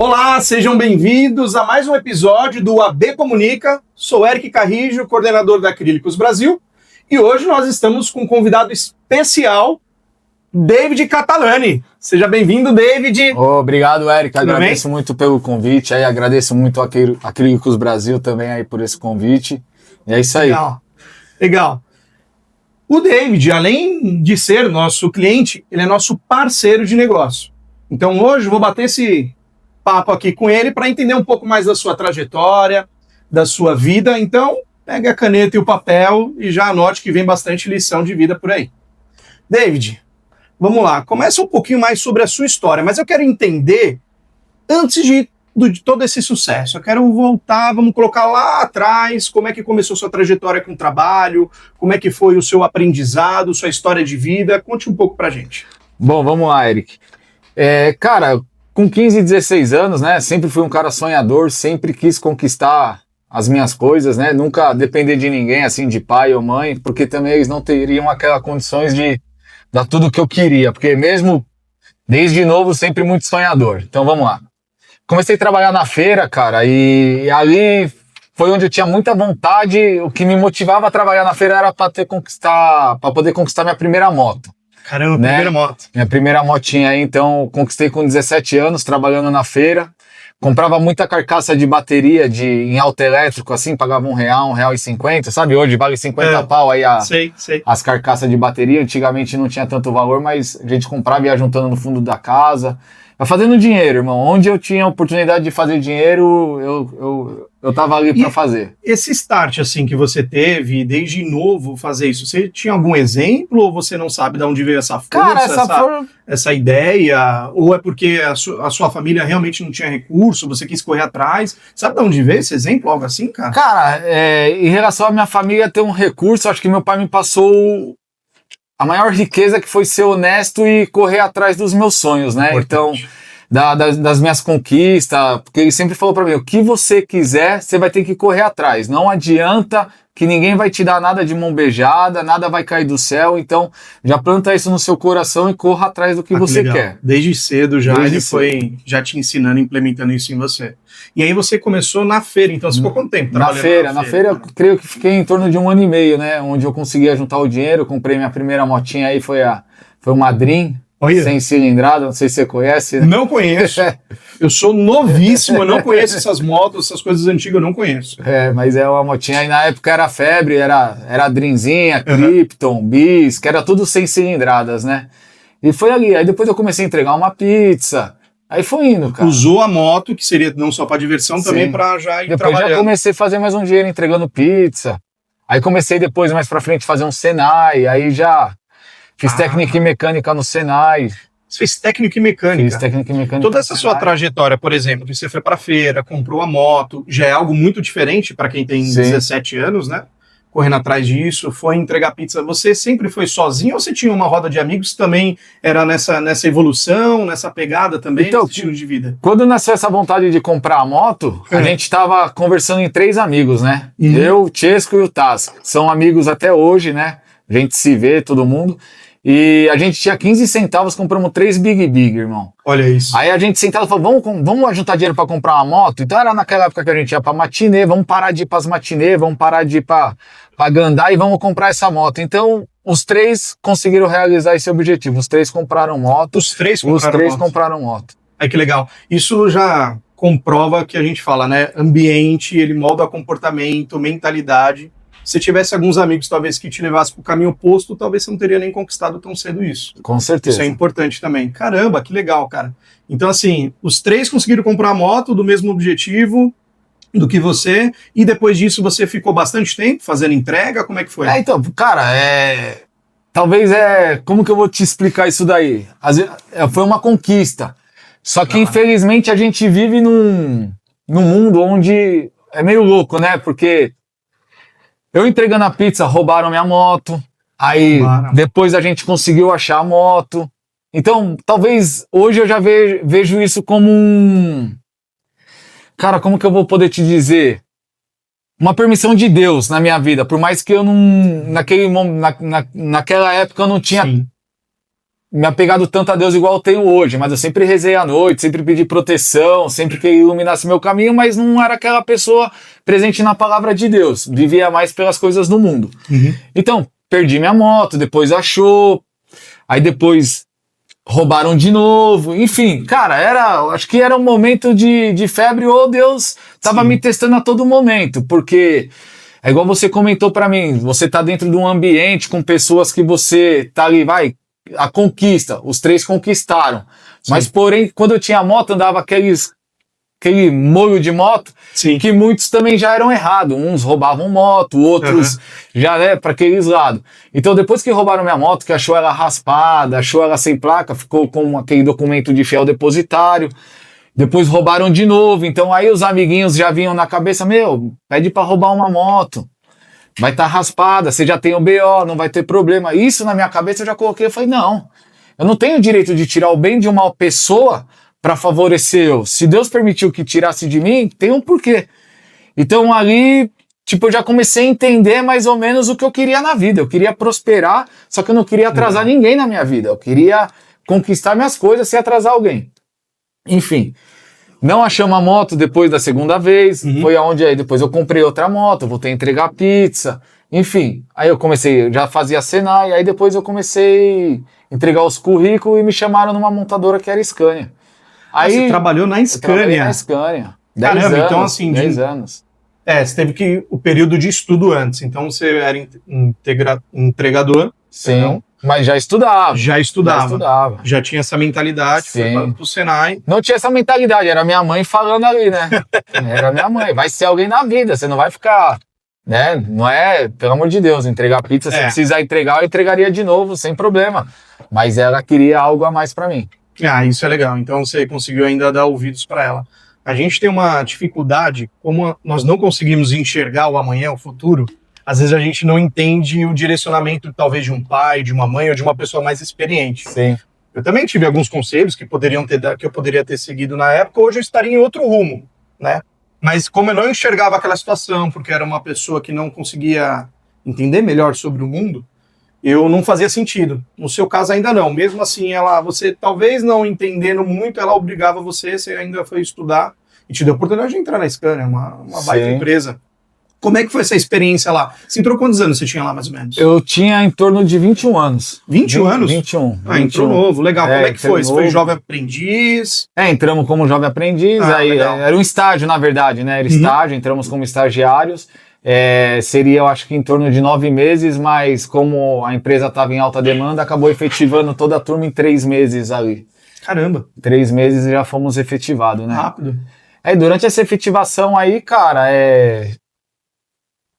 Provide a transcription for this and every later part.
Olá, sejam bem-vindos a mais um episódio do AB Comunica. Sou Eric Carrijo, coordenador da Acrílicos Brasil, e hoje nós estamos com um convidado especial, David Catalani. Seja bem-vindo, David. Obrigado, Eric. Tudo agradeço bem? muito pelo convite. Aí agradeço muito a Acrílicos Brasil também aí por esse convite. E é isso aí. Legal. O David, além de ser nosso cliente, ele é nosso parceiro de negócio. Então hoje eu vou bater esse papo aqui com ele para entender um pouco mais da sua trajetória, da sua vida. Então, pegue a caneta e o papel e já anote que vem bastante lição de vida por aí. David, vamos lá. Começa um pouquinho mais sobre a sua história, mas eu quero entender, antes de todo esse sucesso, eu quero voltar, vamos colocar lá atrás, como é que começou sua trajetória com o trabalho, como é que foi o seu aprendizado, sua história de vida. Conte um pouco pra gente. Bom, vamos lá, Eric. Cara, com 15, 16 anos, né, sempre fui um cara sonhador, sempre quis conquistar as minhas coisas, né, nunca depender de ninguém, assim, de pai ou mãe, porque também eles não teriam aquelas condições de dar tudo o que eu queria, porque mesmo desde novo, sempre muito sonhador. Então, vamos lá. Comecei a trabalhar na feira, cara, e ali foi onde eu tinha muita vontade. O que me motivava a trabalhar na feira era para poder conquistar minha primeira moto. Caramba, né? primeira moto. Minha primeira motinha aí, então, conquistei com 17 anos, trabalhando na feira. Comprava muita carcaça de bateria em auto elétrico, assim, pagava R$1, R$1,50, sabe? Hoje vale 50 pau aí Sei. as carcaças de bateria. Antigamente não tinha tanto valor, mas a gente comprava e ia juntando no fundo da casa. Fazendo dinheiro, irmão. Onde eu tinha oportunidade de fazer dinheiro, eu tava ali para fazer. Esse start, assim, que você teve, desde novo, fazer isso, você tinha algum exemplo ou você não sabe de onde veio essa força, Cara, essa ideia? Ou é porque a sua família realmente não tinha recurso, você quis correr atrás? Sabe de onde veio esse exemplo, algo assim, cara? Cara, em relação à minha família ter um recurso, acho que meu pai me passou a maior riqueza, que foi ser honesto e correr atrás dos meus sonhos, né? Importante. Então, das minhas conquistas, porque ele sempre falou pra mim, o que você quiser, você vai ter que correr atrás. Não adianta que ninguém vai te dar nada de mão beijada, nada vai cair do céu. Então, já planta isso no seu coração e corra atrás do que você quer. Desde cedo já ele foi já te ensinando, implementando isso em você. E aí você começou na feira, então você ficou quanto tempo? Na feira eu creio que fiquei em torno de 1 ano e meio, né? Onde eu conseguia juntar o dinheiro, comprei minha primeira motinha aí, foi uma Dream, sem cilindrada, não sei se você conhece. Né? Não conheço. Eu sou novíssimo, eu não conheço essas motos, essas coisas antigas eu não conheço. Mas é uma motinha, aí na época era febre, era Dreamzinha, Krypton, Bis, que era tudo sem cilindradas, né? E foi ali, aí depois eu comecei a entregar uma pizza. Aí foi indo, cara. Usou a moto, que seria não só para diversão, sim, também para já ir depois trabalhando. Já comecei a fazer mais um dinheiro entregando pizza. Aí comecei depois, mais pra frente, fazer um Senai. Aí já fiz técnica e mecânica no Senai. Você fez técnica e mecânica? Fiz técnica e mecânica. Toda essa sua trajetória, por exemplo, que você foi pra feira, comprou a moto, já é algo muito diferente para quem tem 17 anos, né? Correndo atrás disso, foi entregar pizza. Você sempre foi sozinho ou você tinha uma roda de amigos que também era nessa evolução, nessa pegada também, então, nesse estilo de vida? Quando nasceu essa vontade de comprar a moto, a gente tava conversando em 3 amigos, né? Eu, o Chesco e o Taz. São amigos até hoje, né? A gente se vê, todo mundo. E a gente tinha 15 centavos, compramos 3 Big, irmão. Olha isso. Aí a gente sentado e falou, vamos juntar dinheiro pra comprar uma moto? Então era naquela época que a gente ia pra matinê, vamos parar de ir pras matinê, vamos parar de ir pra Gandá e vamos comprar essa moto. Então os 3 conseguiram realizar esse objetivo, os 3 compraram moto. Os 3 compraram moto. Aí que legal. Isso já comprova que a gente fala, né? Ambiente, ele molda comportamento, mentalidade. Se tivesse alguns amigos, talvez, que te levassem para o caminho oposto, talvez você não teria nem conquistado tão cedo isso. Com certeza. Isso é importante também. Caramba, que legal, cara. Então, assim, os 3 conseguiram comprar a moto do mesmo objetivo do que você, e depois disso você ficou bastante tempo fazendo entrega? Como é que foi? Então, cara, talvez como que eu vou te explicar isso daí? Foi uma conquista. Só que, infelizmente, a gente vive num mundo onde é meio louco, né? Porque eu entregando a pizza, roubaram minha moto. Aí depois a gente conseguiu achar a moto. Então, talvez hoje eu já vejo isso como Cara, como que eu vou poder te dizer? Uma permissão de Deus na minha vida. Por mais que eu não... Naquela época eu não tinha me apegado tanto a Deus igual eu tenho hoje, mas eu sempre rezei à noite, sempre pedi proteção, sempre que ele iluminasse meu caminho, mas não era aquela pessoa presente na palavra de Deus, vivia mais pelas coisas do mundo. Então, perdi minha moto, depois achou, aí depois roubaram de novo, enfim, cara, acho que era um momento de febre, ou Deus tava me testando a todo momento, porque é igual você comentou pra mim, você tá dentro de um ambiente com pessoas que você tá ali, a conquista, os 3 conquistaram. Sim. Mas, porém, quando eu tinha moto, andava aquele molho de moto, sim, que muitos também já eram errados. Uns roubavam moto, outros já, né, para aqueles lados. Então, depois que roubaram minha moto, que achou ela raspada, achou ela sem placa, ficou com aquele documento de fiel depositário. Depois roubaram de novo. Então, aí os amiguinhos já vinham na cabeça, pede para roubar uma moto. Vai estar raspada, você já tem o BO, não vai ter problema. Isso na minha cabeça eu já coloquei, eu falei, não, eu não tenho o direito de tirar o bem de uma pessoa para favorecer eu. Se Deus permitiu que tirasse de mim, tem um porquê. Então ali, eu já comecei a entender mais ou menos o que eu queria na vida. Eu queria prosperar, só que eu não queria atrasar ninguém na minha vida. Eu queria conquistar minhas coisas sem atrasar alguém. Enfim. Não achamos a moto depois da segunda vez, foi aonde aí depois eu comprei outra moto, voltei a entregar pizza, enfim. Aí eu comecei, já fazia Senai, aí depois eu comecei a entregar os currículos e me chamaram numa montadora que era Scania. Aí você trabalhou na Scania? Trabalhei na Scania. 10 Caramba, anos, então assim... 10 anos. Você teve o período de estudo antes, então você era entregador. Sim. Então, mas já estudava. Já tinha essa mentalidade, sim, foi pro Senai. Não tinha essa mentalidade, era minha mãe falando ali, né? Era minha mãe, vai ser alguém na vida, você não vai ficar, né? Não é, pelo amor de Deus, entregar pizza, se precisar entregar, eu entregaria de novo, sem problema. Mas ela queria algo a mais pra mim. Isso é legal, então você conseguiu ainda dar ouvidos pra ela. A gente tem uma dificuldade, como nós não conseguimos enxergar o amanhã, o futuro, às vezes a gente não entende o direcionamento, talvez, de um pai, de uma mãe ou de uma pessoa mais experiente. Sim. Eu também tive alguns conselhos que eu poderia ter seguido na época, hoje eu estaria em outro rumo, né? Mas como eu não enxergava aquela situação, porque era uma pessoa que não conseguia entender melhor sobre o mundo, eu não fazia sentido. No seu caso ainda não. Mesmo assim, você talvez não entendendo muito, ela obrigava você ainda foi estudar e te deu a oportunidade de entrar na Scania, uma baita empresa. Como é que foi essa experiência lá? Você entrou quantos anos você tinha lá, mais ou menos? Eu tinha em torno de 21 anos. 21 anos? 21. Entrou novo, legal. Como é que foi? Você foi jovem aprendiz? Entramos como jovem aprendiz, era um estágio, na verdade, né? Era estágio, entramos como estagiários. Seria, eu acho que em torno de 9 meses, mas como a empresa estava em alta demanda, acabou efetivando toda a turma em 3 meses ali. Caramba! 3 meses já fomos efetivados, né? Rápido. Durante essa efetivação aí, cara,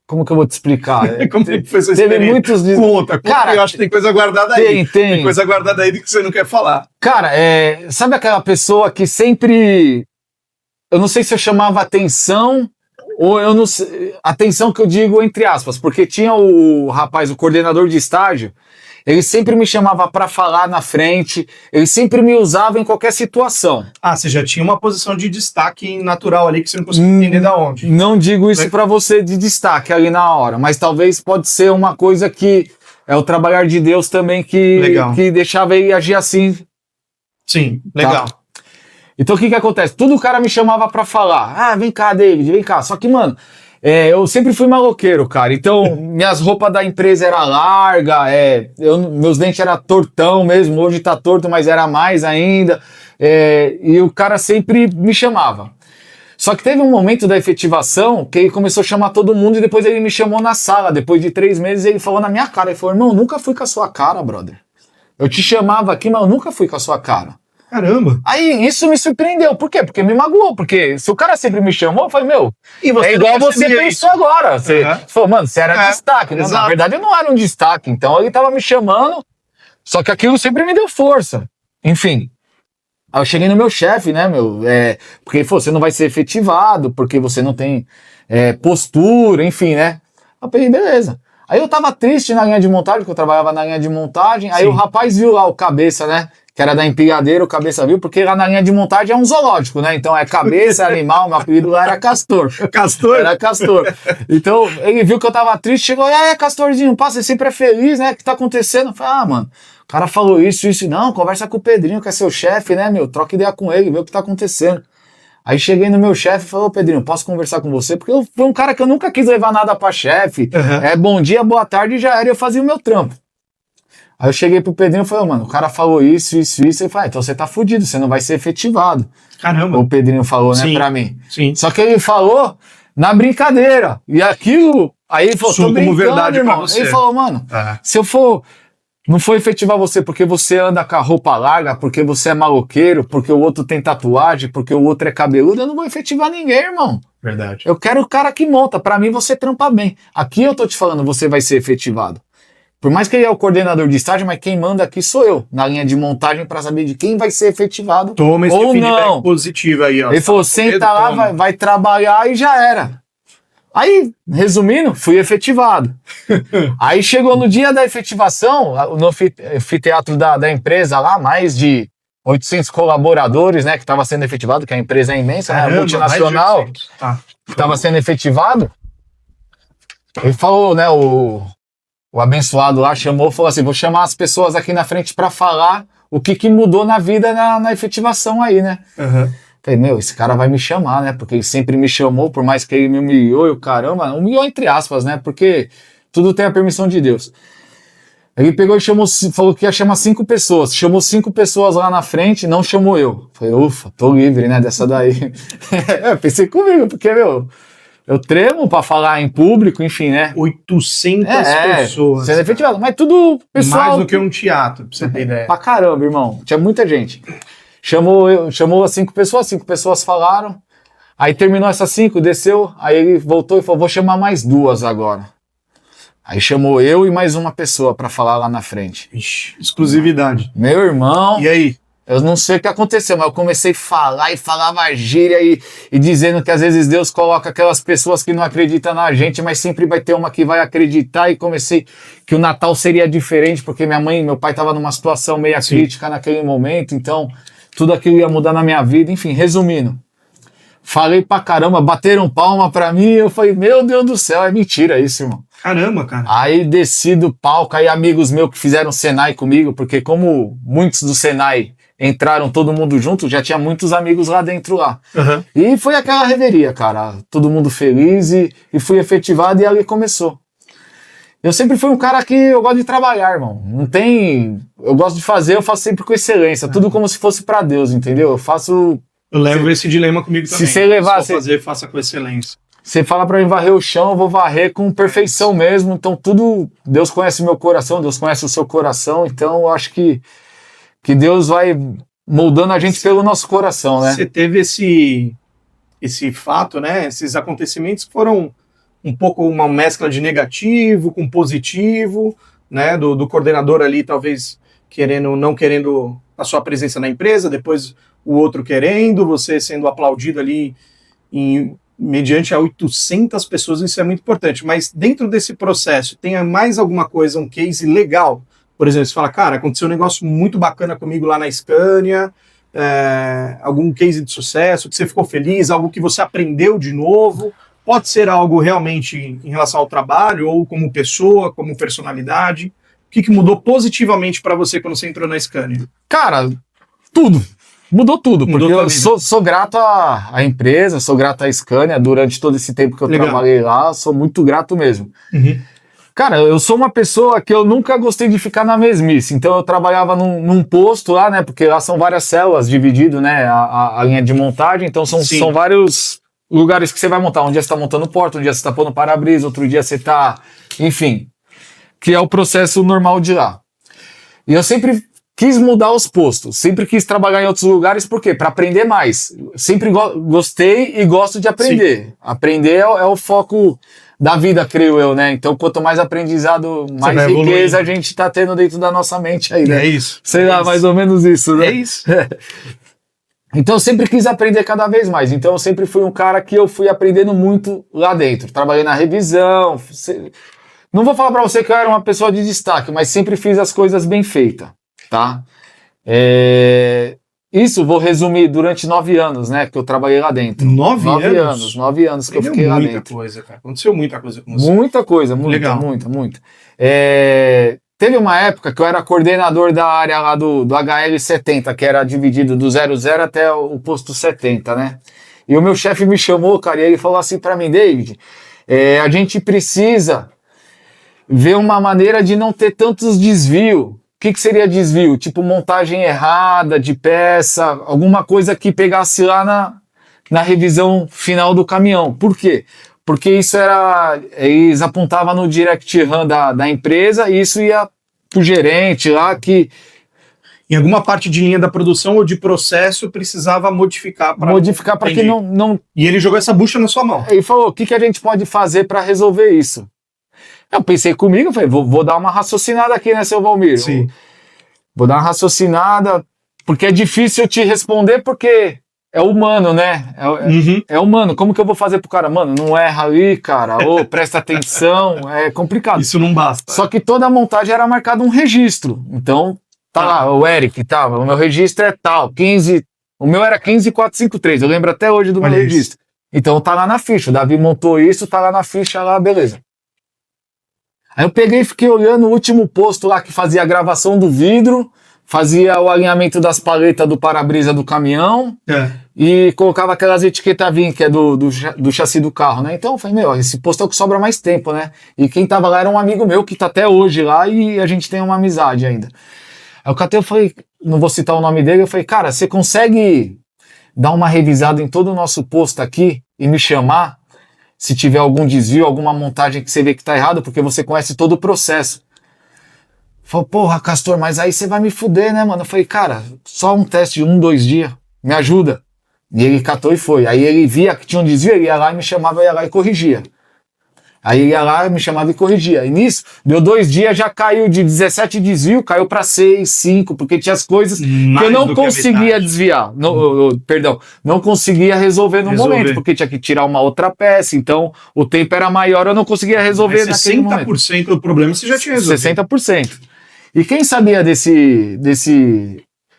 como que eu vou te explicar? Como que foi essa experiência? Teve muitos... Conta, cara, eu acho que tem coisa guardada aí. Tem coisa guardada aí que você não quer falar. Cara, sabe aquela pessoa que sempre... Eu não sei se eu chamava atenção, ou eu não sei... Atenção que eu digo entre aspas, porque tinha o coordenador de estágio, ele sempre me chamava para falar na frente, ele sempre me usava em qualquer situação. Você já tinha uma posição de destaque natural ali que você não conseguia entender da onde. Não digo isso para você de destaque ali na hora, mas talvez pode ser uma coisa que é o trabalhar de Deus também que deixava ele agir assim. Sim, legal. Tá? Então o que acontece? Tudo o cara me chamava para falar. Vem cá, David, vem cá. Só que, mano... eu sempre fui maloqueiro, cara. Então, minhas roupas da empresa eram largas, meus dentes eram tortão mesmo. Hoje tá torto, mas era mais ainda. E o cara sempre me chamava. Só que teve um momento da efetivação que ele começou a chamar todo mundo e depois ele me chamou na sala. Depois de 3 meses, ele falou na minha cara. Ele falou, irmão, eu nunca fui com a sua cara, brother. Eu te chamava aqui, mas eu nunca fui com a sua cara. Caramba! Aí isso me surpreendeu. Por quê? Porque me magoou. Porque se o cara sempre me chamou, eu falei, igual você pensou agora. Você falou, mano, você era destaque. Não, na verdade, eu não era um destaque. Então ele tava me chamando, só que aquilo sempre me deu força. Enfim. Aí eu cheguei no meu chefe, né, porque ele falou, você não vai ser efetivado, porque você não tem postura, enfim, né? Eu falei, beleza. Aí eu tava triste na linha de montagem, porque eu trabalhava na linha de montagem. Aí o rapaz viu lá o cabeça, né? Que era da empilhadeira, o cabeça viu, porque lá na linha de montagem é um zoológico, né? Então é cabeça, animal, meu apelido lá era Castor. Castor? Era Castor. Então ele viu que eu tava triste, chegou, Castorzinho, passa, você sempre é feliz, né? O que tá acontecendo? Eu falei, mano, O cara falou isso, não, conversa com o Pedrinho, que é seu chefe, né, meu? Troca ideia com ele, vê o que tá acontecendo. Aí cheguei no meu chefe e falei, ô Pedrinho, posso conversar com você? Porque eu fui um cara que eu nunca quis levar nada pra chefe. Bom dia, boa tarde, já era, e eu fazia o meu trampo. Aí eu cheguei pro Pedrinho e falei, mano, o cara falou isso. Ele falou, então você tá fudido, você não vai ser efetivado. Caramba. O Pedrinho falou, Sim, né, pra mim. Sim. Só que ele falou na brincadeira. E aquilo, aí ele falou, Assumo como verdade irmão. pra você. Ele falou, mano, se eu não for efetivar você porque você anda com a roupa larga, porque você é maloqueiro, porque o outro tem tatuagem, porque o outro é cabeludo, eu não vou efetivar ninguém, irmão. Verdade. Eu quero o cara que monta. Pra mim, você trampa bem. Aqui eu tô te falando, você vai ser efetivado. Por mais que ele é o coordenador de estágio, mas quem manda aqui sou eu, na linha de montagem, pra saber de quem vai ser efetivado Toma esse ou feedback não. positivo aí, ó. Ele falou, senta lá, vai trabalhar e já era. Aí, resumindo, fui efetivado. Aí chegou no dia da efetivação, no anfiteatro da empresa lá, mais de 800 colaboradores, né, que estava sendo efetivado, que a empresa é imensa, né, multinacional, que estava sendo efetivado. Ele falou, né, o abençoado lá chamou, falou assim, vou chamar as pessoas aqui na frente para falar o que mudou na vida na efetivação aí, né. Falei, meu, esse cara vai me chamar, né? Porque ele sempre me chamou, por mais que ele me humilhou, e o caramba, humilhou entre aspas, né? Porque tudo tem a permissão de Deus. Ele pegou e falou que ia chamar 5 pessoas. Chamou 5 pessoas lá na frente, não chamou eu. Falei, ufa, tô livre, né? Dessa daí. Pensei comigo, porque, meu, eu tremo pra falar em público, enfim, né? 800 pessoas. Sendo efetivado, mas tudo pessoal. Mais do que um teatro, pra você ter ideia. Pra caramba, irmão. Tinha muita gente. Chamou as 5 pessoas falaram, aí terminou essas 5, desceu, aí ele voltou e falou, vou chamar mais 2 agora. Aí chamou eu e mais uma pessoa pra falar lá na frente. Ixi, exclusividade. Meu irmão, e aí? Eu não sei o que aconteceu, mas eu comecei a falar e falava gíria e dizendo que às vezes Deus coloca aquelas pessoas que não acreditam na gente, mas sempre vai ter uma que vai acreditar, e comecei que o Natal seria diferente, porque minha mãe e meu pai estavam numa situação meio crítica naquele momento, então tudo aquilo ia mudar na minha vida. Enfim, resumindo, falei pra caramba, bateram palma pra mim, eu falei, meu Deus do céu, é mentira isso, irmão. Caramba, cara. Aí desci do palco, aí amigos meus que fizeram Senai comigo, porque como muitos do Senai entraram todo mundo junto, já tinha muitos amigos lá dentro lá. E foi aquela reveria, cara, todo mundo feliz e fui efetivado, e ali começou. Eu sempre fui um cara que eu gosto de trabalhar, irmão. Não tem... Eu gosto de fazer, eu faço sempre com excelência. Tudo como se fosse pra Deus, entendeu? Eu faço... Eu levo esse dilema comigo também. Se você levar... Se for fazer, faça com excelência. Você fala pra mim varrer o chão, eu vou varrer com perfeição mesmo. Então tudo... Deus conhece o meu coração, Deus conhece o seu coração. Então eu acho que Deus vai moldando a gente pelo nosso coração, né? Você teve esse fato, né? Esses acontecimentos que foram um pouco uma mescla de negativo com positivo, né, do coordenador ali talvez não querendo a sua presença na empresa, depois o outro querendo, você sendo aplaudido ali mediante a 800 pessoas, isso é muito importante. Mas dentro desse processo, tem mais alguma coisa, um case legal? Por exemplo, você fala, cara, aconteceu um negócio muito bacana comigo lá na Scania, algum case de sucesso, que você ficou feliz, algo que você aprendeu de novo. Pode ser algo realmente em relação ao trabalho, ou como pessoa, como personalidade. O que mudou positivamente para você quando você entrou na Scania? Cara, tudo. Mudou tudo, porque eu sou grato à empresa, sou grato à Scania durante todo esse tempo que eu trabalhei lá, sou muito grato mesmo. Cara, eu sou uma pessoa que eu nunca gostei de ficar na mesmice, então eu trabalhava num posto lá, né, porque lá são várias células dividido, né, a linha de montagem, então são vários lugares que você vai montar. Um dia você está montando porta, um dia você está pondo para-brisa, outro dia você está... Enfim, que é o processo normal de lá. E eu sempre quis mudar os postos, sempre quis trabalhar em outros lugares, por quê? Para aprender mais. Sempre gostei e gosto de aprender. Sim. Aprender é o foco da vida, creio eu, né? Então, quanto mais aprendizado, mais riqueza a gente está tendo dentro da nossa mente aí, né? É isso. Sei lá, mais ou menos isso, né? É isso. Então eu sempre quis aprender cada vez mais, então eu sempre fui um cara que eu fui aprendendo muito lá dentro, trabalhei na revisão, não vou falar pra você que eu era uma pessoa de destaque, mas sempre fiz as coisas bem feitas, tá? Isso vou resumir durante 9 anos, né, que eu trabalhei lá dentro. 9 anos? 9 anos que eu fiquei lá dentro. Muita coisa, cara, aconteceu muita coisa com você. Muita coisa, muita. teve uma época que eu era coordenador da área lá do HL70, que era dividido do 00 até o posto 70, né? E o meu chefe me chamou, cara, e ele falou assim pra mim, David, a gente precisa ver uma maneira de não ter tantos desvios. O que seria desvio? Tipo montagem errada de peça, alguma coisa que pegasse lá na revisão final do caminhão. Por quê? Porque isso eles apontavam no direct run da empresa e isso ia pro gerente lá que... Em alguma parte de linha da produção ou de processo precisava modificar para que não... E ele jogou essa bucha na sua mão. Ele falou, o que a gente pode fazer para resolver isso? Eu pensei comigo, falei, vou dar uma raciocinada aqui, né, seu Valmir? Sim. Vou dar uma raciocinada, porque é difícil te responder, porque é humano, né? É humano. Como que eu vou fazer pro cara? Mano, não erra ali, cara. Ou presta atenção. É complicado. Isso não basta. Só que toda a montagem era marcado um registro. Então, tá lá, o Eric, tá, o meu registro é tal, 15... O meu era 15453, eu lembro até hoje do meu registro. Então tá lá na ficha, o Davi montou isso, tá lá na ficha, lá, beleza. Aí eu peguei e fiquei olhando o último posto lá que fazia a gravação do vidro, fazia o alinhamento das paletas do para-brisa do caminhão e colocava aquelas etiquetas VIN, que é do chassi do carro, né? Então eu falei, meu, esse posto é o que sobra mais tempo, né? E quem tava lá era um amigo meu que tá até hoje lá e a gente tem uma amizade ainda. Aí eu catei, eu falei, não vou citar o nome dele, eu falei, cara, você consegue dar uma revisada em todo o nosso posto aqui e me chamar se tiver algum desvio, alguma montagem que você vê que tá errado, porque você conhece todo o processo. Falei, porra, Castor, mas aí você vai me fuder, né, mano? Eu falei, cara, só um teste de 1-2 dias, me ajuda. E ele catou e foi. Aí ele via que tinha um desvio, ele ia lá e me chamava, eu ia lá e corrigia. Aí ele ia lá, me chamava e corrigia. E nisso, deu 2 dias, já caiu de 17 desvio, caiu para 6, 5, porque tinha as coisas que eu não conseguia desviar. Não conseguia resolver no momento, porque tinha que tirar uma outra peça, então o tempo era maior, eu não conseguia resolver naquele momento. 60% do problema você já tinha resolvido. 60%. E quem sabia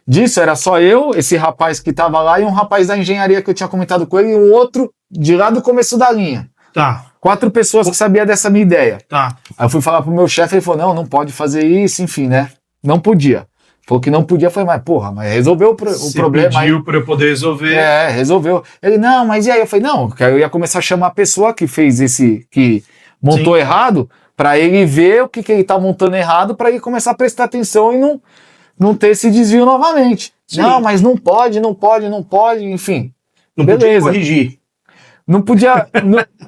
disso era só eu, esse rapaz que estava lá, e um rapaz da engenharia que eu tinha comentado com ele, e um outro de lá do começo da linha. Tá. 4 pessoas que sabiam dessa minha ideia. Tá. Aí eu fui falar pro meu chefe, ele falou, não pode fazer isso, enfim, né? Não podia. Falou que não podia, eu falei, mas porra, mas resolveu o problema. Você pediu para eu poder resolver. Resolveu. Ele, não, mas e aí? Eu falei, não, eu ia começar a chamar a pessoa que fez que montou errado, para ele ver o que ele tá montando errado, para ele começar a prestar atenção e não ter esse desvio novamente. Sim. Não, mas não pode, enfim. Não podia corrigir. Não podia,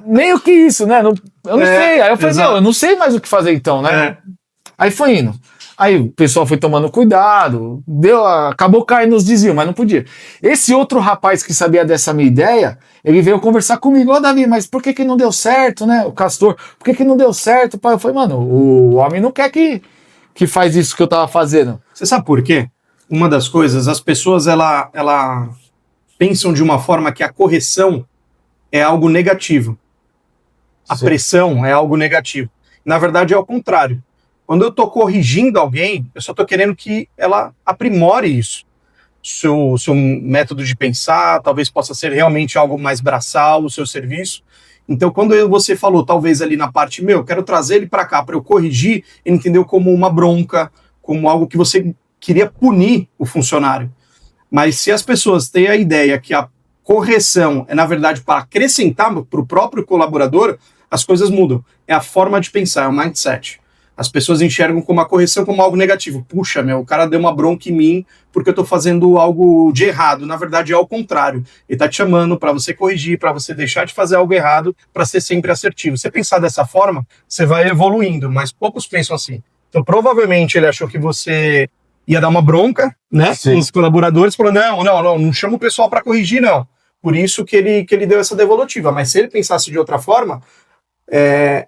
nem o que isso, né? Eu não sei. Aí eu falei, não, eu não sei mais o que fazer então, né? Aí foi indo. Aí o pessoal foi tomando cuidado, acabou caindo nos desvios, mas não podia. Esse outro rapaz que sabia dessa minha ideia, ele veio conversar comigo, ó, Davi, mas por que não deu certo, né? O Castor, por que não deu certo? Eu falei, mano, o homem não quer que faz isso que eu tava fazendo. Você sabe por quê? Uma das coisas, as pessoas, ela pensam de uma forma que a correção é algo negativo. A pressão é algo negativo. Na verdade, é ao contrário. Quando eu estou corrigindo alguém, eu só estou querendo que ela aprimore isso. Seu método de pensar, talvez possa ser realmente algo mais braçal, o seu serviço. Então, quando você falou, talvez ali na parte, quero trazer ele para cá para eu corrigir, ele entendeu como uma bronca, como algo que você queria punir o funcionário. Mas se as pessoas têm a ideia que a correção é, na verdade, para acrescentar para o próprio colaborador, as coisas mudam. É a forma de pensar, é o mindset. As pessoas enxergam como a correção como algo negativo. Puxa, o cara deu uma bronca em mim porque eu estou fazendo algo de errado. Na verdade, é ao contrário. Ele está te chamando para você corrigir, para você deixar de fazer algo errado, para ser sempre assertivo. Se você pensar dessa forma, você vai evoluindo, mas poucos pensam assim. Então, provavelmente, ele achou que você ia dar uma bronca, né? Sim. Os colaboradores falaram, não chama o pessoal para corrigir, não. Por isso que ele deu essa devolutiva. Mas se ele pensasse de outra forma,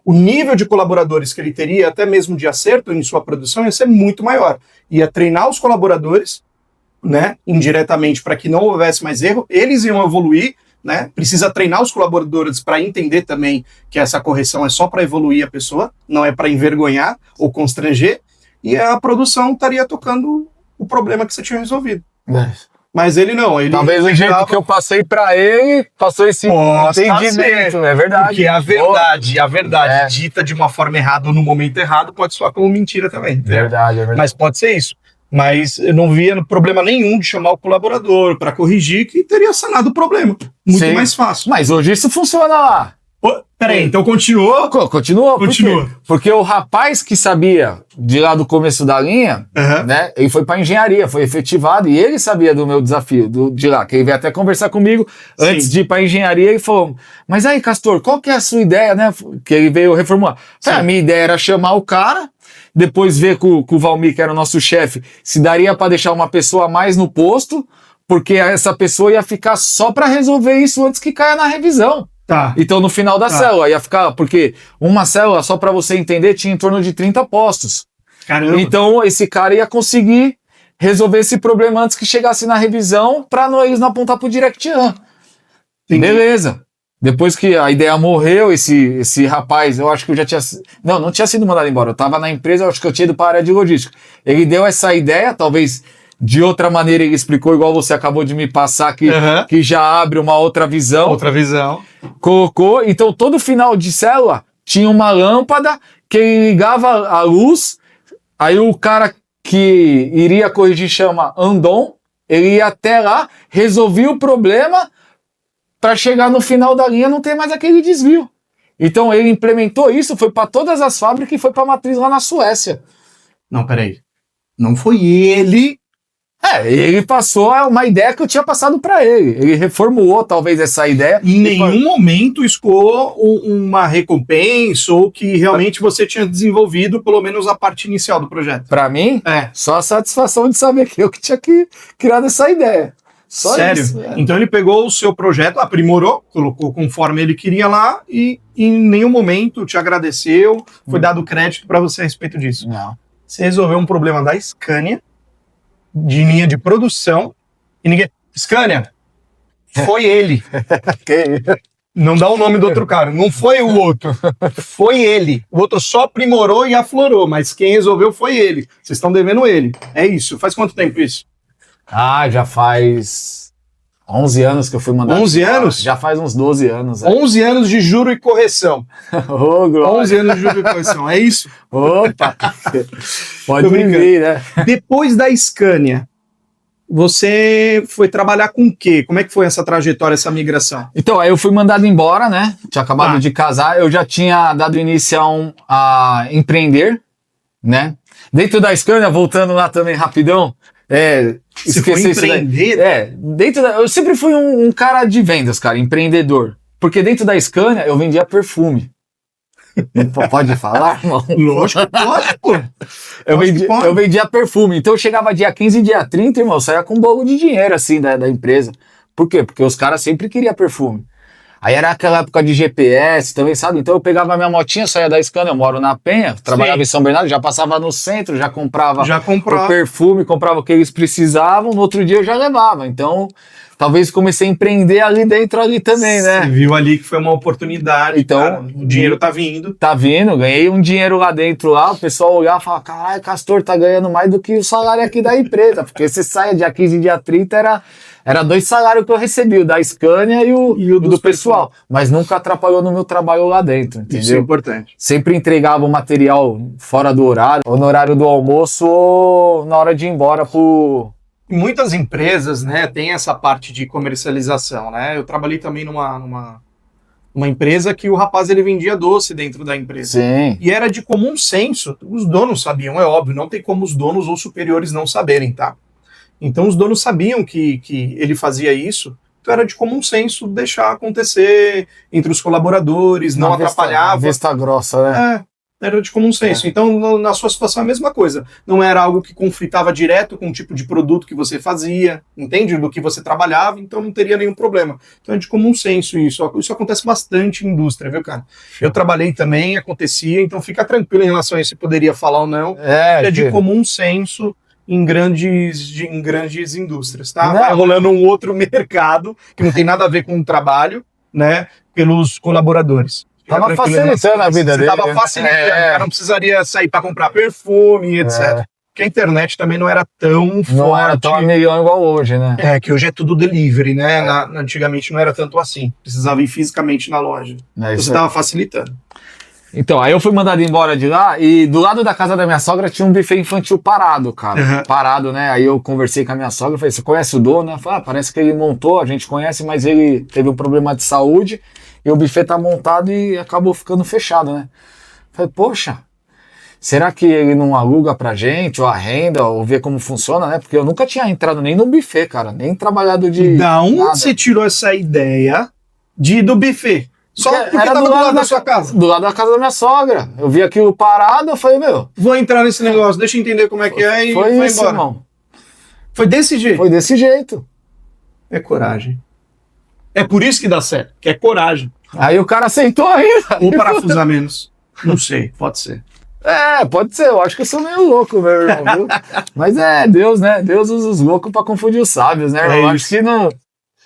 o nível de colaboradores que ele teria, até mesmo de acerto em sua produção, ia ser muito maior. Ia treinar os colaboradores, né, indiretamente, para que não houvesse mais erro, eles iam evoluir, né? Precisa treinar os colaboradores para entender também que essa correção é só para evoluir a pessoa, não é para envergonhar ou constranger, e a produção estaria tocando o problema que você tinha resolvido. Mas ele não. Ele Talvez o jeito que eu passei pra ele, passou esse entendimento, é verdade. Porque a verdade dita de uma forma errada ou no momento errado pode soar como mentira também. Verdade, é verdade. Mas pode ser isso. Mas eu não via problema nenhum de chamar o colaborador para corrigir, que teria sanado o problema. Muito mais fácil. Mas hoje isso funciona lá. Peraí, então continuou? Continua. Porque o rapaz que sabia de lá do começo da linha, né, ele foi para engenharia, foi efetivado, e ele sabia do meu desafio de lá, que ele veio até conversar comigo antes de ir para engenharia, ele falou, mas aí, Castor, qual que é a sua ideia, né? Que ele veio reformular. A minha ideia era chamar o cara, depois ver com o Valmir, que era o nosso chefe, se daria para deixar uma pessoa a mais no posto, porque essa pessoa ia ficar só para resolver isso antes que caia na revisão. Tá. Então, no final da célula, ia ficar... Porque uma célula, só para você entender, tinha em torno de 30 postos. Caramba. Então, esse cara ia conseguir resolver esse problema antes que chegasse na revisão, para eles não apontar pro DirectRun. Beleza. Depois que a ideia morreu, esse rapaz, eu acho que eu já tinha... Não tinha sido mandado embora. Eu tava na empresa, eu acho que eu tinha ido para a área de logística. Ele deu essa ideia, talvez... De outra maneira, ele explicou, igual você acabou de me passar, que já abre uma outra visão. Outra visão. Colocou. Então, todo final de célula tinha uma lâmpada que ele ligava a luz. Aí o cara que iria corrigir chama Andon. Ele ia até lá, resolvia o problema para chegar no final da linha não ter mais aquele desvio. Então, ele implementou isso, foi para todas as fábricas e foi para a matriz lá na Suécia. Não, peraí. Não foi ele... ele passou uma ideia que eu tinha passado para ele. Ele reformulou, talvez, essa ideia. Em nenhum momento escoou uma recompensa ou que realmente você tinha desenvolvido, pelo menos a parte inicial do projeto. Para mim, só a satisfação de saber que eu que tinha criado essa ideia. Só sério? Isso, Então ele pegou o seu projeto, aprimorou, colocou conforme ele queria lá e em nenhum momento te agradeceu, foi dado crédito para você a respeito disso. Não. Você resolveu um problema da Scania, de linha de produção, e ninguém... Scania, foi ele. Não dá o nome do outro cara, não foi o outro, foi ele. O outro só aprimorou e aflorou, mas quem resolveu foi ele. Vocês estão devendo ele. É isso. Faz quanto tempo isso? Já faz 11 anos que eu fui mandado. 11 anos? Já faz uns 12 anos. 11 anos de juro e correção. 11 anos de juro e correção, é isso? Opa! Pode vir, né? Depois da Scania, você foi trabalhar com o quê? Como é que foi essa trajetória, essa migração? Então, aí eu fui mandado embora, né? Tinha acabado de casar, eu já tinha dado início a empreender, né? Dentro da Scania, voltando lá também rapidão, você foi empreender? Eu sempre fui um cara de vendas, cara, empreendedor. Porque dentro da Scania eu vendia perfume. Pode falar, irmão? Lógico que pode, pô. Eu vendia perfume. Então eu chegava dia 15 e dia 30, irmão, eu saía com um bolo de dinheiro, assim, da empresa. Por quê? Porque os caras sempre queriam perfume. Aí era aquela época de GPS também, sabe? Então eu pegava a minha motinha, saía da Scania, eu moro na Penha, trabalhava em São Bernardo, já passava no centro, já comprava o perfume, comprava o que eles precisavam, no outro dia eu já levava. Então, talvez comecei a empreender ali dentro também, né? Você viu ali que foi uma oportunidade, então, cara, o dinheiro tá vindo. Tá vindo, ganhei um dinheiro lá dentro, o pessoal olhava e falava, caralho, Castor, tá ganhando mais do que o salário aqui da empresa, porque você saia dia 15 e dia 30 era 2 salários que eu recebi, o da Scania e o do pessoal. Mas nunca atrapalhou no meu trabalho lá dentro, entendeu? Isso é importante. Sempre entregava o material fora do horário, ou no horário do almoço, ou na hora de ir embora pro... Muitas empresas, né, tem essa parte de comercialização, né? Eu trabalhei também numa empresa que o rapaz ele vendia doce dentro da empresa. Sim. E era de comum senso, os donos sabiam, é óbvio, não tem como os donos ou superiores não saberem, tá? Então os donos sabiam que ele fazia isso, então era de comum senso deixar acontecer entre os colaboradores, não atrapalhava. Vista grossa, né? Era de comum senso. Então, na sua situação, é a mesma coisa. Não era algo que conflitava direto com o tipo de produto que você fazia, entende? Do que você trabalhava, então não teria nenhum problema. Então é de comum senso isso. Isso acontece bastante em indústria, viu, cara? Eu trabalhei também, acontecia, então fica tranquilo em relação a isso, se poderia falar ou não. É de comum senso em grandes indústrias, tá? Vai rolando um outro mercado, que não tem nada a ver com o trabalho, né? Pelos colaboradores. Tava facilitando a vida dele. Tava facilitando, o cara não precisaria sair para comprar perfume, etc. porque a internet também não era tão forte. Não era tão amigão igual hoje, né? Que hoje é tudo delivery, né? Antigamente não era tanto assim. Precisava ir fisicamente na loja. Então você estava facilitando. Então, aí eu fui mandado embora de lá e do lado da casa da minha sogra tinha um buffet infantil parado, cara. Uhum. Parado, né? Aí eu conversei com a minha sogra, falei, você conhece o dono? Ela falou, parece que ele montou, a gente conhece, mas ele teve um problema de saúde e o buffet tá montado e acabou ficando fechado, né? Falei, poxa, será que ele não aluga pra gente, ou arrenda, ou vê como funciona, né? Porque eu nunca tinha entrado nem no buffet, cara, nem trabalhado de Da onde nada. você tirou essa ideia de ir do buffet? Só porque Era tava do lado da sua casa. Do lado da casa da minha sogra. Eu vi aquilo parado, eu falei, meu... Vou entrar nesse negócio, deixa eu entender como é que é e foi foi isso, embora. irmão. Foi desse jeito? Foi desse jeito. É coragem. É por isso que dá certo, que é coragem. Aí o cara aceitou ainda. Ou parafusar menos. Não sei, pode ser. Pode ser. Eu acho que eu sou meio louco, meu irmão. Viu? Mas Deus, né? Deus usa os loucos pra confundir os sábios, né, irmão? Eu acho que não...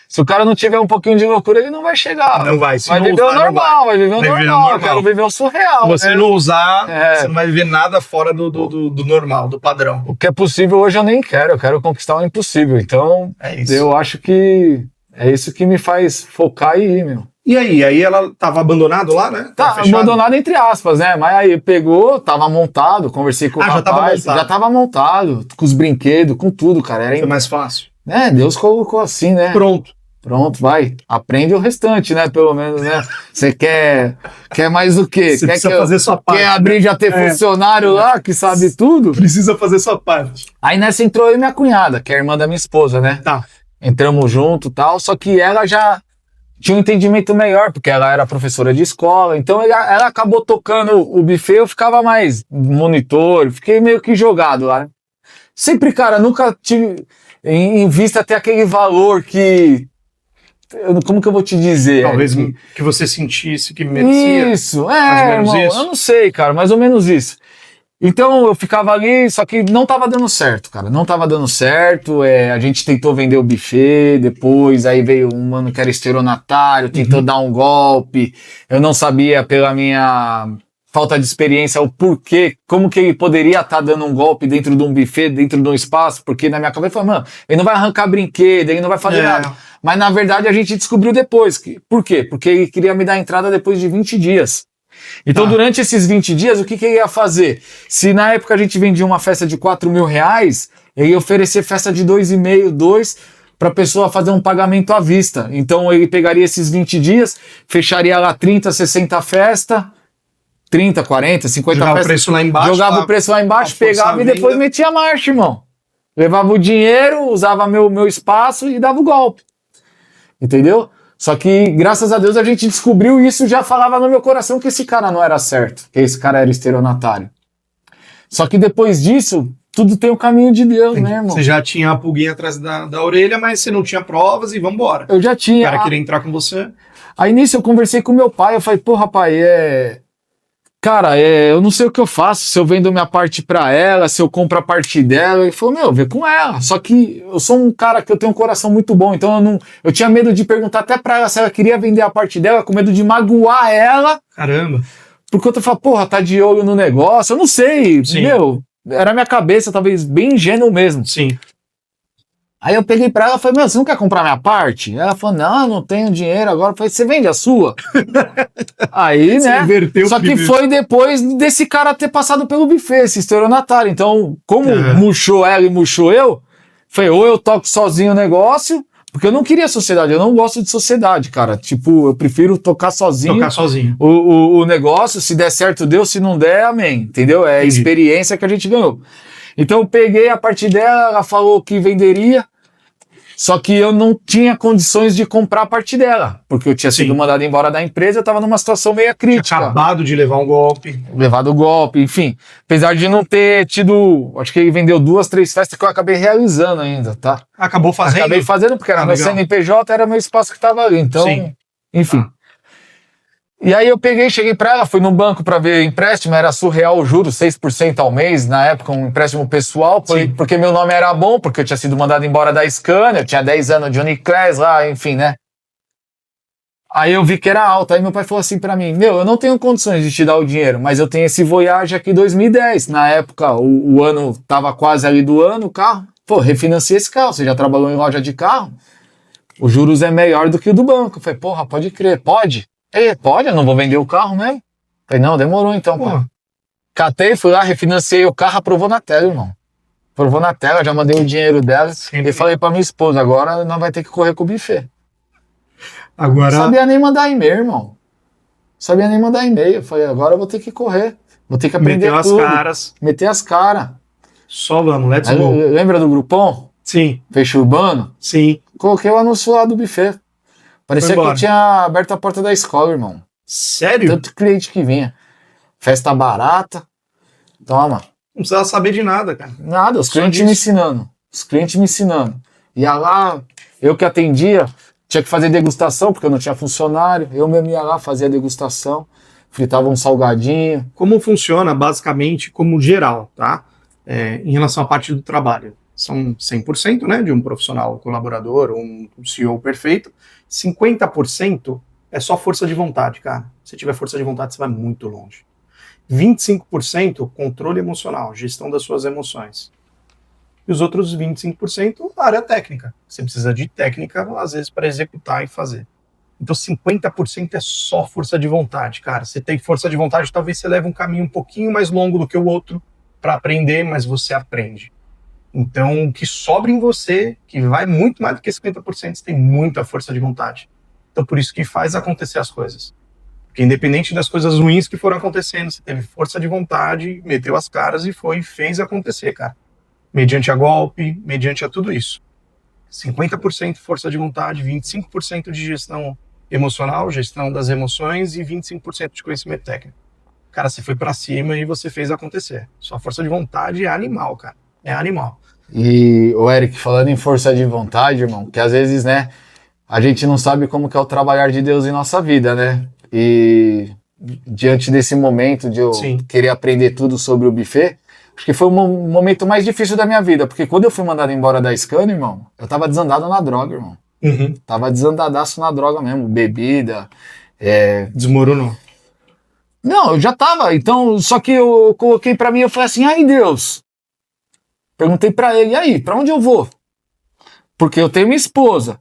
Se o cara não tiver um pouquinho de loucura, ele não vai chegar. Não vai. Vai viver o normal, vai viver o normal. Eu quero viver o surreal. Se você não usar, você não vai viver nada fora do normal, do padrão. O que é possível hoje eu nem quero. Eu quero conquistar o impossível. Então, isso. Eu acho que é isso que me faz focar e ir, meu. E aí ela tava abandonado lá, né? Tá, abandonado entre aspas, né? Mas aí pegou, tava montado, conversei com o rapaz. Já tava montado, com os brinquedos, com tudo, cara. Foi mais fácil. Deus colocou assim, né? Pronto, vai. Aprende o restante, né? Pelo menos, né? Você quer mais o quê? Você precisa fazer sua parte. Quer abrir já ter funcionário lá que sabe tudo? Precisa fazer sua parte. Aí nessa entrou eu e minha cunhada, que é a irmã da minha esposa, né? Tá. Entramos junto e tal, só que ela já tinha um entendimento melhor, porque ela era professora de escola, então ela acabou tocando o buffet, eu ficava mais monitor, fiquei meio que jogado lá. Sempre, cara, nunca tive em vista até aquele valor que... Como que eu vou te dizer? Talvez que você sentisse que merecia. Isso, irmão, isso. Eu não sei, cara, mais ou menos isso. Então eu ficava ali, só que não tava dando certo, cara, não tava dando certo, a gente tentou vender o buffet, depois aí veio um mano que era estelionatário, tentou dar um golpe, eu não sabia pela minha falta de experiência o porquê, como que ele poderia estar dando um golpe dentro de um buffet, dentro de um espaço, porque na minha cabeça eu falei, mano, ele não vai arrancar brinquedo, ele não vai fazer nada. Mas na verdade a gente descobriu depois. Por quê? Porque ele queria me dar entrada depois de 20 dias. Então durante esses 20 dias, o que ele ia fazer? Se na época a gente vendia uma festa de R$4.000, ele ia oferecer festa de 2,5, 2, para a pessoa fazer um pagamento à vista. Então ele pegaria esses 20 dias, fecharia lá 30, 60 festas, 30, 40, 50 jogava festas. O preço lá embaixo, jogava o preço lá embaixo, pegava e depois metia a marcha, irmão. Levava o dinheiro, usava meu espaço e dava o golpe. Entendeu? Só que, graças a Deus, a gente descobriu isso, já falava no meu coração que esse cara não era certo, que esse cara era estelionatário. Só que depois disso, tudo tem o caminho de Deus, né, irmão? Você já tinha a pulguinha atrás da orelha, mas você não tinha provas e vambora. Eu já tinha. O cara queria entrar com você. Aí nisso eu conversei com meu pai, eu falei, pô, rapaz, Cara, eu não sei o que eu faço, se eu vendo minha parte pra ela, se eu compro a parte dela. Ele falou, meu, vê com ela. Só que eu sou um cara que eu tenho um coração muito bom, então eu tinha medo de perguntar até pra ela se ela queria vender a parte dela, com medo de magoar ela. Caramba. Porque eu falo, porra, tá de olho no negócio, eu não sei. Sim. Meu, era a minha cabeça, talvez bem ingênuo mesmo. Sim. Aí eu peguei pra ela e falei, meu, você não quer comprar minha parte? Ela falou, não, não tenho dinheiro agora. Eu falei, você vende a sua? Aí, você né? inverteu só que foi depois desse cara ter passado pelo buffet, esse estelionatário. Então, como murchou ela e murchou eu, foi ou eu toco sozinho o negócio, porque eu não queria sociedade, eu não gosto de sociedade, cara. Tipo, eu prefiro tocar sozinho. Tocar sozinho. O negócio, se der certo, deu, se não der, amém. Entendeu? É a experiência que a gente ganhou. Então eu peguei a parte dela, ela falou que venderia. Só que eu não tinha condições de comprar a parte dela, porque eu tinha sido mandado embora da empresa, eu estava numa situação meio crítica. Tinha acabado de levar um golpe. Levado o golpe, enfim. Apesar de não ter tido, acho que ele vendeu 2, 3 festas que eu acabei realizando ainda, tá? Acabou fazendo? Acabei fazendo, porque era meu CNPJ, era meu espaço que estava ali, então, enfim. E aí eu cheguei pra ela, fui no banco pra ver empréstimo, era surreal o juro, 6% ao mês, na época um empréstimo pessoal, porque meu nome era bom, porque eu tinha sido mandado embora da Scania, eu tinha 10 anos de Uniclass lá, enfim, né? Aí eu vi que era alto, aí meu pai falou assim pra mim, meu, eu não tenho condições de te dar o dinheiro, mas eu tenho esse Voyage aqui 2010, na época o ano tava quase ali do ano, o carro, pô, refinancia esse carro, você já trabalhou em loja de carro, os juros é melhor do que o do banco. Eu falei, porra, pode crer, pode? Pode, eu não vou vender o carro mesmo. Eu falei, não, demorou então, pai. Catei, fui lá, refinanciei o carro, aprovou na tela, irmão. Aprovou na tela, já mandei o dinheiro dela e falei pra minha esposa, agora nós vai ter que correr com o buffet. Agora... Não sabia nem mandar e-mail, irmão. Sabia nem mandar e-mail. Eu falei, agora eu vou ter que correr. Vou ter que aprender tudo. Meter as caras. Só vamos, let's go. Lembra do Groupon? Sim. Peixe Urbano? Sim. Coloquei o anúncio lá do buffet. Parecia que eu tinha aberto a porta da escola, irmão. Sério? Tanto cliente que vinha. Festa barata. Toma. Não precisava saber de nada, cara. Nada, os clientes me ensinando. Os clientes me ensinando. Ia lá, eu que atendia, tinha que fazer degustação, porque eu não tinha funcionário. Eu mesmo ia lá, fazia degustação, fritava um salgadinho. Como funciona, basicamente, como geral, tá? Em relação à parte do trabalho. São 100%, né, de um profissional colaborador, um CEO perfeito. 50% é só força de vontade, cara. Se tiver força de vontade, você vai muito longe. 25% controle emocional, gestão das suas emoções. E os outros 25% área técnica. Você precisa de técnica, às vezes, para executar e fazer. Então 50% é só força de vontade, cara. Você tem força de vontade, talvez você leve um caminho um pouquinho mais longo do que o outro para aprender, mas você aprende. Então, o que sobra em você, que vai muito mais do que 50%, você tem muita força de vontade. Então, por isso que faz acontecer as coisas. Porque independente das coisas ruins que foram acontecendo, você teve força de vontade, meteu as caras e fez acontecer, cara. Mediante a golpe, mediante a tudo isso. 50% força de vontade, 25% de gestão emocional, gestão das emoções e 25% de conhecimento técnico. Cara, você foi pra cima e você fez acontecer. Sua força de vontade é animal, cara. É animal. E, o Eric, falando em força de vontade, irmão, que às vezes, né, a gente não sabe como que é o trabalhar de Deus em nossa vida, né? E diante desse momento de eu querer aprender tudo sobre o buffet, acho que foi o momento mais difícil da minha vida, porque quando eu fui mandado embora da Scania, irmão, eu tava desandado na droga, irmão. Tava desandadaço na droga mesmo, bebida. Desmoronou. Não, eu já tava, então, só que eu coloquei pra mim, eu falei assim, ai Deus. Perguntei pra ele, e aí, pra onde eu vou? Porque eu tenho minha esposa,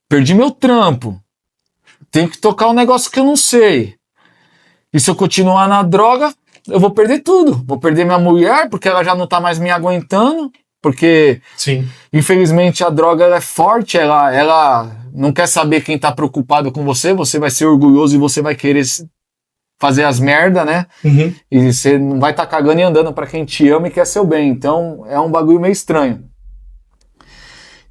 perdi meu trampo, tenho que tocar um negócio que eu não sei. E se eu continuar na droga, eu vou perder tudo. Vou perder minha mulher, porque ela já não tá mais me aguentando, porque, infelizmente, a droga ela é forte, ela não quer saber quem tá preocupado com você, você vai ser orgulhoso e você vai querer fazer as merda, né? E você não vai estar cagando e andando pra quem te ama e quer seu bem. Então, é um bagulho meio estranho.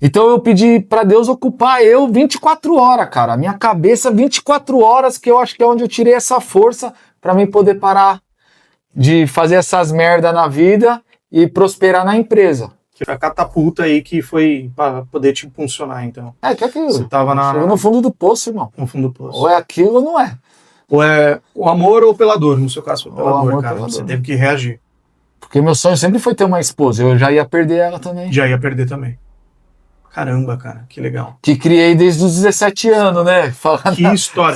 Então eu pedi pra Deus ocupar eu 24 horas, cara. A minha cabeça 24 horas, que eu acho que é onde eu tirei essa força pra mim poder parar de fazer essas merda na vida e prosperar na empresa. Que foi a catapulta aí que foi pra poder te impulsionar, então. Que é aquilo. Você tava no fundo do poço, irmão. No fundo do poço. Ou é aquilo ou não é. Ou é o amor ou pela dor. No seu caso foi pela dor, cara. Você teve que reagir. Porque meu sonho sempre foi ter uma esposa. Eu já ia perder ela também. Já ia perder também. Caramba, cara, que legal. Que criei desde os 17 anos, né? Que história.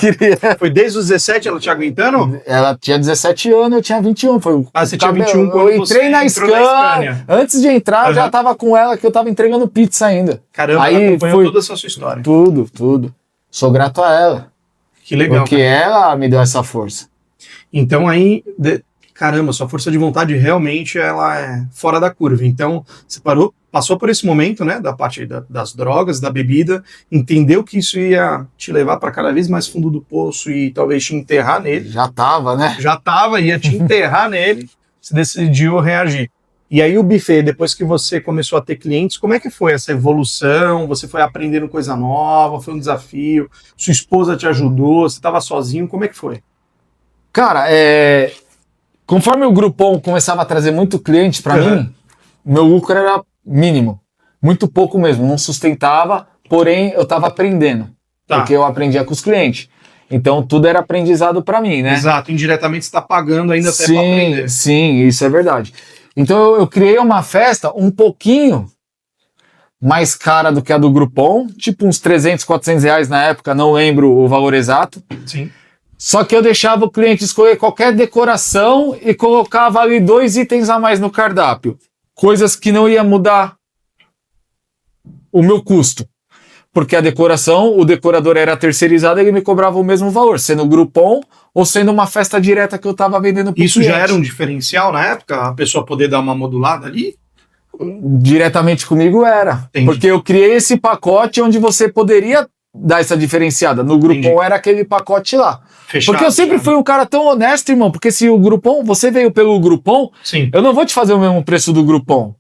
Foi desde os 17 ela te aguentando? Ela tinha 17 anos, eu tinha 21. Você tinha 21 quando eu entrei na Scania. Antes de entrar, eu já tava com ela, que eu tava entregando pizza ainda. Caramba, aí ela acompanhou toda essa sua história. Tudo. Sou grato a ela. Que legal. Porque ela me deu essa força. Então aí... Caramba, sua força de vontade realmente ela é fora da curva. Então, você passou por esse momento, né, da parte das drogas, da bebida, entendeu que isso ia te levar para cada vez mais fundo do poço e talvez te enterrar nele. Já tava, né? Ia te enterrar nele, você decidiu reagir. E aí o buffet, depois que você começou a ter clientes, como é que foi essa evolução? Você foi aprendendo coisa nova, foi um desafio, sua esposa te ajudou, você estava sozinho, como é que foi? Cara, conforme o Groupon começava a trazer muito cliente para mim, meu lucro era mínimo. Muito pouco mesmo, não sustentava, porém eu estava aprendendo. Porque eu aprendia com os clientes. Então tudo era aprendizado para mim, né? Exato, indiretamente você está pagando ainda até para aprender. Sim, isso é verdade. Então eu criei uma festa um pouquinho mais cara do que a do Groupon, tipo uns 300, 400 reais na época, não lembro o valor exato. Sim. Só que eu deixava o cliente escolher qualquer decoração e colocava ali 2 itens a mais no cardápio. Coisas que não ia mudar o meu custo. Porque a decoração, o decorador era terceirizado, ele me cobrava o mesmo valor, sendo Groupon ou sendo uma festa direta que eu estava vendendo pro Isso cliente. já era um diferencial na época? A pessoa poder dar uma modulada ali? Diretamente comigo era. Entendi. Porque eu criei esse pacote onde você poderia dar essa diferenciada. No Groupon Entendi. era aquele pacote lá. Fechado, Porque eu sempre já. fui um cara tão honesto, irmão. Porque se o Groupon, você veio pelo Groupon, Sim. eu não vou te fazer o mesmo preço do Groupon.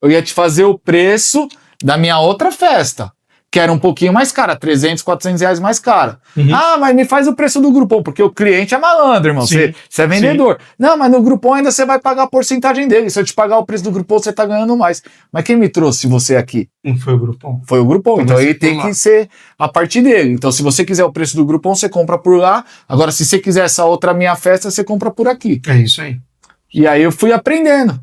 Eu ia te fazer o preço da minha outra festa, que era um pouquinho mais cara, 300, 400 reais mais cara. Uhum. Ah, mas me faz o preço do Groupon, porque o cliente é malandro, irmão. Sim. Você é vendedor. Não, mas no Groupon ainda você vai pagar a porcentagem dele. Se eu te pagar o preço do Groupon, você tá ganhando mais. Mas quem me trouxe você aqui? Não foi o Groupon? Foi o Groupon. Então Mas aí por tem lá. que ser a partir dele. Então se você quiser o preço do Groupon, você compra por lá. Agora se você quiser essa outra minha festa, você compra por aqui. É isso aí. E aí eu fui aprendendo.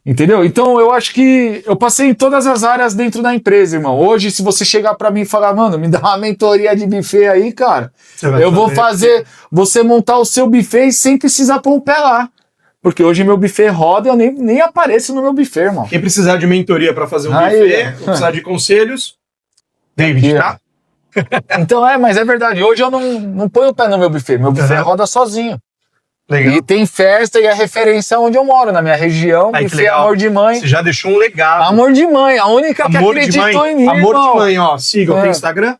Entendeu? Então eu acho que eu passei em todas as áreas dentro da empresa, irmão. Hoje, se você chegar pra mim e falar, mano, me dá uma mentoria de buffet aí, cara, Você vai eu vou saber. fazer você montar o seu buffet sem precisar pôr o pé lá. Porque hoje meu buffet roda e eu nem apareço no meu buffet, irmão. Quem precisar de mentoria para fazer um Aí, buffet, ó. ou precisar de conselhos, David, Aqui, tá? Então mas é verdade. Hoje eu não ponho o pé no meu buffet. Meu buffet Uhum. roda sozinho. Legal. E tem festa e é referência onde eu moro, na minha região. Ai, que Buffet legal. Amor de Mãe. Você já deixou um legado. Amor de Mãe, a única que Amor de acreditou mãe. em mim, Amor irmão. de mãe, ó. Sigam. É. Tem Instagram?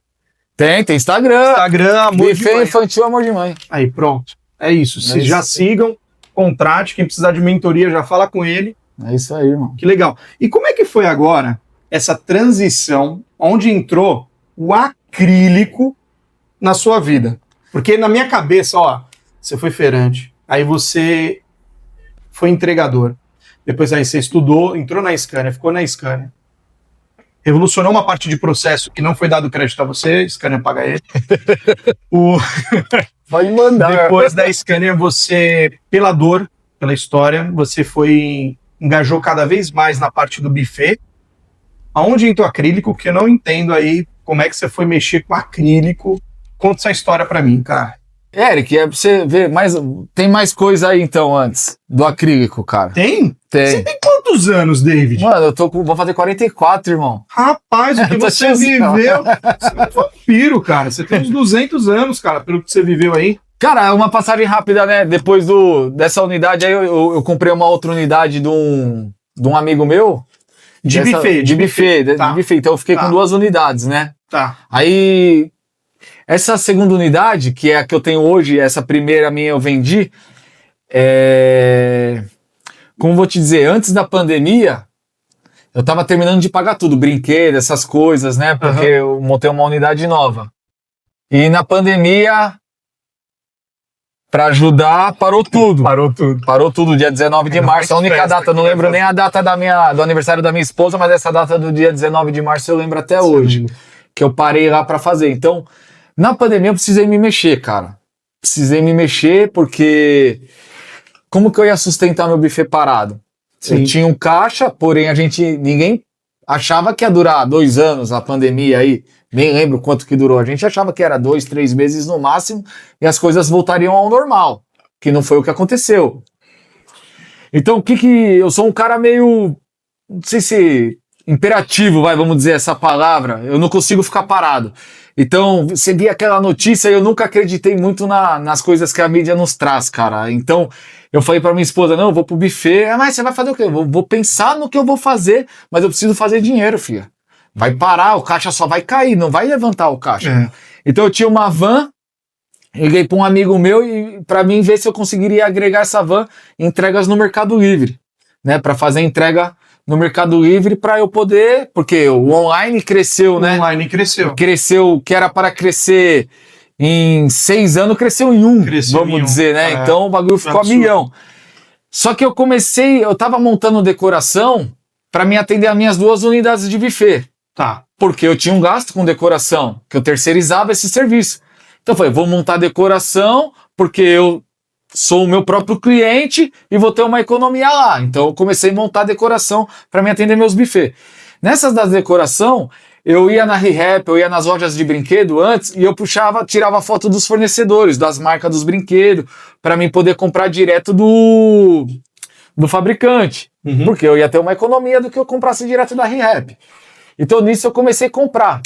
Tem Instagram. Instagram, Amor de Buffet mãe. Infantil Amor de Mãe. Aí, pronto. É isso. Se isso. já sigam, contrate. Quem precisar de mentoria, já fala com ele. É isso aí, irmão. Que legal. E como é que foi agora essa transição onde entrou o acrílico na sua vida? Porque na minha cabeça, ó, você foi feirante, aí você foi entregador, depois aí você estudou, entrou na Scania, ficou na Scania, revolucionou uma parte de processo que não foi dado crédito a você, Scania paga ele. Pode mandar. Depois da Scania, você, pela dor, pela história, você engajou cada vez mais na parte do buffet. Aonde entra o acrílico, que eu não entendo aí como é que você foi mexer com acrílico. Conta essa história pra mim, cara. Eric, é pra você ver, tem mais coisa aí então antes do acrílico, cara. Tem? Você Tem. tem quantos anos, David? Mano, vou fazer 44, irmão. Rapaz, o que Eu tô você tiozão. viveu... Você é um vampiro, cara. Você tem uns 200 anos, cara, pelo que você viveu aí. Cara, uma passagem rápida, né? Depois dessa unidade aí, eu comprei uma outra unidade de um amigo meu. De buffet. De buffet. Tá. De buffet. Então eu fiquei Tá. com 2 unidades, né? Tá. Aí, essa segunda unidade, que é a que eu tenho hoje, essa primeira minha eu vendi, como vou te dizer, antes da pandemia, eu tava terminando de pagar tudo, brinquedo, essas coisas, né? Porque eu montei uma unidade nova. E na pandemia, pra ajudar, parou tudo. Parou tudo. Parou tudo, dia 19 de Ainda março, a mais única festa data, não que lembro vai nem a data do aniversário da minha esposa, mas essa data do dia 19 de março eu lembro até hoje, que eu parei lá pra fazer. Então, na pandemia eu precisei me mexer, cara. Precisei me mexer porque como que eu ia sustentar meu buffet parado? Sim. Eu tinha um caixa, porém ninguém achava que ia durar 2 anos a pandemia aí, nem lembro quanto que durou. A gente achava que era 2, 3 meses no máximo e as coisas voltariam ao normal, que não foi o que aconteceu. Então, eu sou um cara meio, não sei se imperativo, vamos dizer essa palavra, eu não consigo ficar parado. Então, você via aquela notícia e eu nunca acreditei muito nas coisas que a mídia nos traz, cara. Então, eu falei pra minha esposa, não, eu vou pro buffet. Mas você vai fazer o quê? Eu vou pensar no que eu vou fazer, mas eu preciso fazer dinheiro, filha. Vai parar, o caixa só vai cair, não vai levantar o caixa. É. Então, eu tinha uma van, liguei pra um amigo meu e pra mim ver se eu conseguiria agregar essa van em entregas no Mercado Livre, né? Pra fazer entrega no Mercado Livre para eu poder, porque o online cresceu, né? O online cresceu. Cresceu, que era para crescer em 6 anos, cresceu em 1, Cresceu vamos em 1. dizer, né? É. Então o bagulho ficou a Absurdo. milhão. Só que eu tava montando decoração para me atender as minhas 2 unidades de buffet, Tá. porque eu tinha um gasto com decoração, que eu terceirizava esse serviço. Então eu falei, vou montar decoração, porque eu sou o meu próprio cliente e vou ter uma economia lá. Então eu comecei a montar decoração para me atender meus buffets. Nessas das decoração, eu ia na ReHap, eu ia nas lojas de brinquedo antes e eu tirava foto dos fornecedores, das marcas dos brinquedos, para mim poder comprar direto do fabricante. Porque eu ia ter uma economia do que eu comprasse direto da ReHap. Então nisso eu comecei a comprar.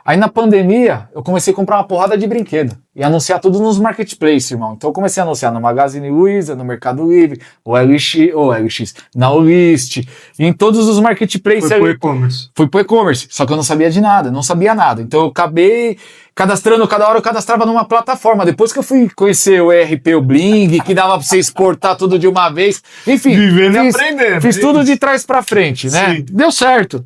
Aí na pandemia, eu comecei a comprar uma porrada de brinquedo e anunciar tudo nos marketplaces, irmão. Então eu comecei a anunciar no Magazine Luiza, no Mercado Livre, OLX, na Olist, e em todos os marketplaces. Foi pro e-commerce. Fui pro e-commerce, só que eu não sabia de nada, não sabia nada. Então eu acabei cadastrando, cada hora eu cadastrava numa plataforma. Depois que eu fui conhecer o ERP, o Bling, que dava pra você exportar tudo de uma vez. Enfim, Vivendo e aprendendo. Fiz tudo de trás pra frente, né? Sim. Deu certo,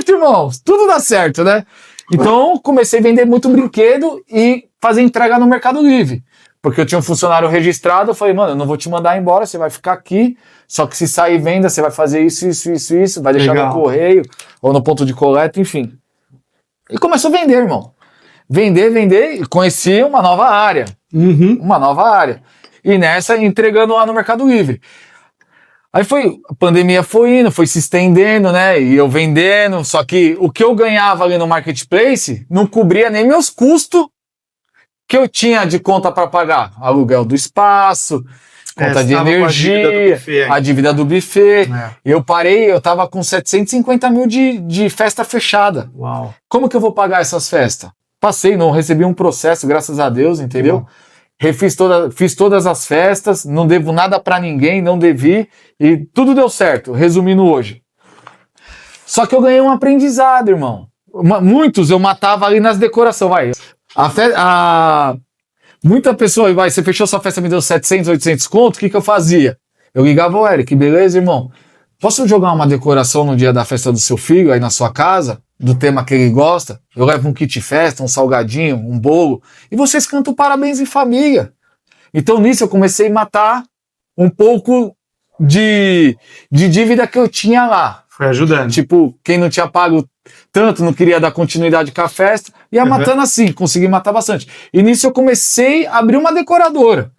irmão. Tudo dá certo, né? Então, comecei a vender muito brinquedo e fazer entrega no Mercado Livre. Porque eu tinha um funcionário registrado, eu falei, mano, eu não vou te mandar embora, você vai ficar aqui, só que se sair venda, você vai fazer isso, vai deixar no correio, ou no ponto de coleta, enfim. E começou a vender, irmão. Vender, e conheci uma nova área. Uma nova área. E nessa, entregando lá no Mercado Livre. Aí a pandemia foi indo, foi se estendendo, né? E eu vendendo, só que o que eu ganhava ali no marketplace não cobria nem meus custos que eu tinha de conta para pagar. Aluguel do espaço, conta de energia, a dívida do buffet. Eu tava com 750 mil de festa fechada. Uau. Como que eu vou pagar essas festas? Passei, não recebi um processo, graças a Deus, entendeu? Fiz todas as festas, não devo nada pra ninguém, não devi, e tudo deu certo, resumindo hoje. Só que eu ganhei um aprendizado, irmão. Muitos eu matava ali nas decorações, muita pessoa, você fechou sua festa, me deu 700, 800 conto, o que eu fazia? Eu ligava ao Eric, beleza, irmão? Posso jogar uma decoração no dia da festa do seu filho, aí na sua casa? Do tema que ele gosta, eu levo um kit festa, um salgadinho, um bolo, e vocês cantam parabéns em família. Então nisso eu comecei a matar um pouco de dívida que eu tinha lá. Foi ajudando. Tipo, quem não tinha pago tanto, não queria dar continuidade com a festa, ia matando assim, consegui matar bastante. E nisso eu comecei a abrir uma decoradora.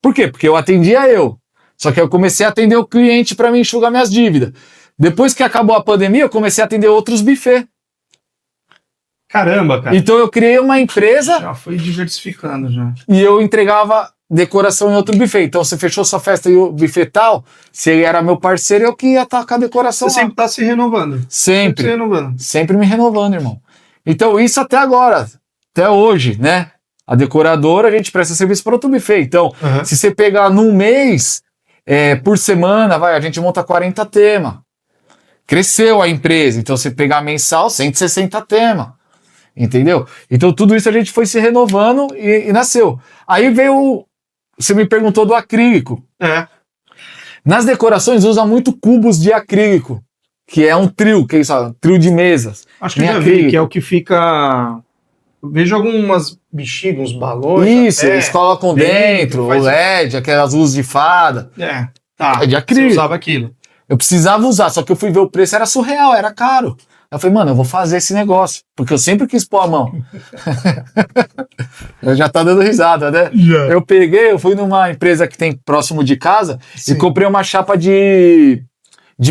Por quê? Porque eu atendia eu. Só que eu comecei a atender o cliente para me enxugar minhas dívidas. Depois que acabou a pandemia, eu comecei a atender outros buffets. Caramba, cara. Então eu criei uma empresa. Já foi diversificando, já. E eu entregava decoração em outro buffet. Então você fechou sua festa e o buffet tal, se ele era meu parceiro, eu que ia estar com a decoração. Você sempre tá se renovando. Sempre. Se renovando. Sempre me renovando, irmão. Então isso até agora, até hoje, né? A decoradora, a gente presta serviço para outro buffet. Então, se você pegar num mês, por semana, a gente monta 40 temas. Cresceu a empresa. Então você pegar mensal, 160 temas. Entendeu? Então tudo isso a gente foi se renovando e nasceu. Aí veio, você me perguntou do acrílico. Nas decorações usa muito cubos de acrílico, que é um trio, que é isso, trio de mesas. Acho que eu já vi, que é o que fica... Eu vejo algumas bexigas, uns balões. Isso, eles colocam dentro, o LED, aquelas luzes de fada. Tá. É de acrílico. Você usava aquilo. Eu precisava usar, só que eu fui ver o preço, era surreal, era caro. Eu falei, mano, eu vou fazer esse negócio, porque eu sempre quis pôr a mão. Eu já tá dando risada, né? Eu fui numa empresa que tem próximo de casa e comprei uma chapa de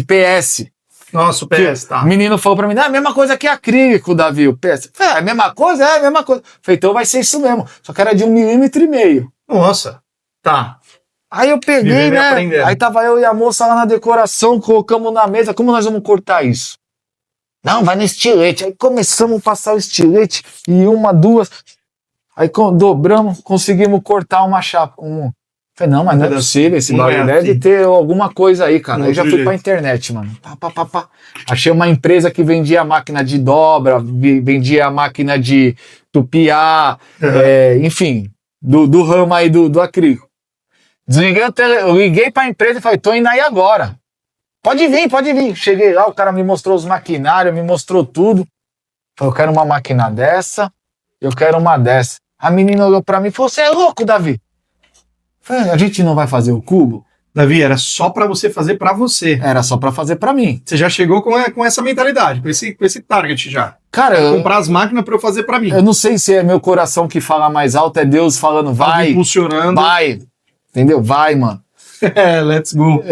PS. Nossa, o PS, tá. O menino falou pra mim, a mesma coisa que acrílico, Davi, o PS. A mesma coisa? É a mesma coisa. Falei, então vai ser isso mesmo. Só que era de 1,5 milímetros. Nossa, tá. Aí eu peguei, né? Aprendendo. Aí tava eu e a moça lá na decoração, colocamos na mesa, como nós vamos cortar isso? Não, vai no estilete. Aí começamos a passar o estilete e uma, duas. Aí dobramos, conseguimos cortar uma chapa. Falei, não, mas não é possível. Esse bagulho deve ter alguma coisa aí, cara. Aí já fui pra internet, mano. Achei uma empresa que vendia máquina de dobra, vendia máquina de tupiar, enfim, do ramo aí do acrílico. Eu liguei pra empresa e falei, tô indo aí agora. Pode vir. Cheguei lá, o cara me mostrou os maquinários, me mostrou tudo. Falei, eu quero uma máquina dessa, eu quero uma dessa. A menina olhou pra mim e falou, você é louco, Davi? Falei, a gente não vai fazer o cubo? Davi, era só pra você fazer pra você. Era só pra fazer pra mim. Você já chegou com essa mentalidade, com esse target já. Cara, comprar as máquinas pra eu fazer pra mim. Eu não sei se é meu coração que fala mais alto, é Deus falando, vai. Impulsionando. Vai. Entendeu? Vai, mano. Let's go.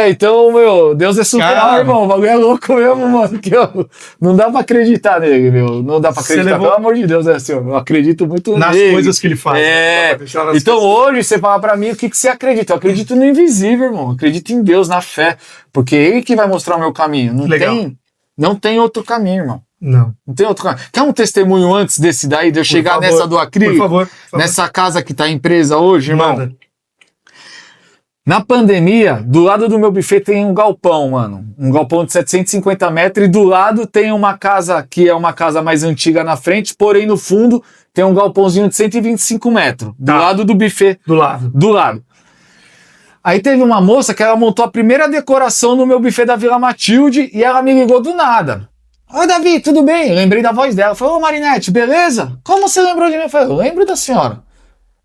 Então, meu, Deus é surreal, Cara, irmão. O bagulho é louco mesmo, mano. Não dá pra acreditar nele, meu. Não dá pra acreditar. Pelo amor de Deus, assim, eu acredito muito nas nele. coisas que ele faz. Então, hoje, você fala pra mim o que você acredita. Eu acredito no invisível, irmão. Eu acredito em Deus, na fé. Porque é ele que vai mostrar o meu caminho. Não tem outro caminho, irmão. Não tem outro caminho. Quer um testemunho antes desse daí, de eu chegar nessa do acrílico? Por favor. Nessa casa que tá empresa hoje, irmão? Manda. Na pandemia, do lado do meu buffet tem um galpão, mano. Um galpão de 750 metros e do lado tem uma casa que é uma casa mais antiga na frente, porém no fundo tem um galpãozinho de 125 metros. Do lado do buffet. Do lado. Do lado. Aí teve uma moça que ela montou a primeira decoração no meu buffet da Vila Matilde e ela me ligou do nada. Oi, Davi, tudo bem? Eu lembrei da voz dela. Falei, ô Marinete, beleza? Como você lembrou de mim? Eu falei, eu lembro da senhora.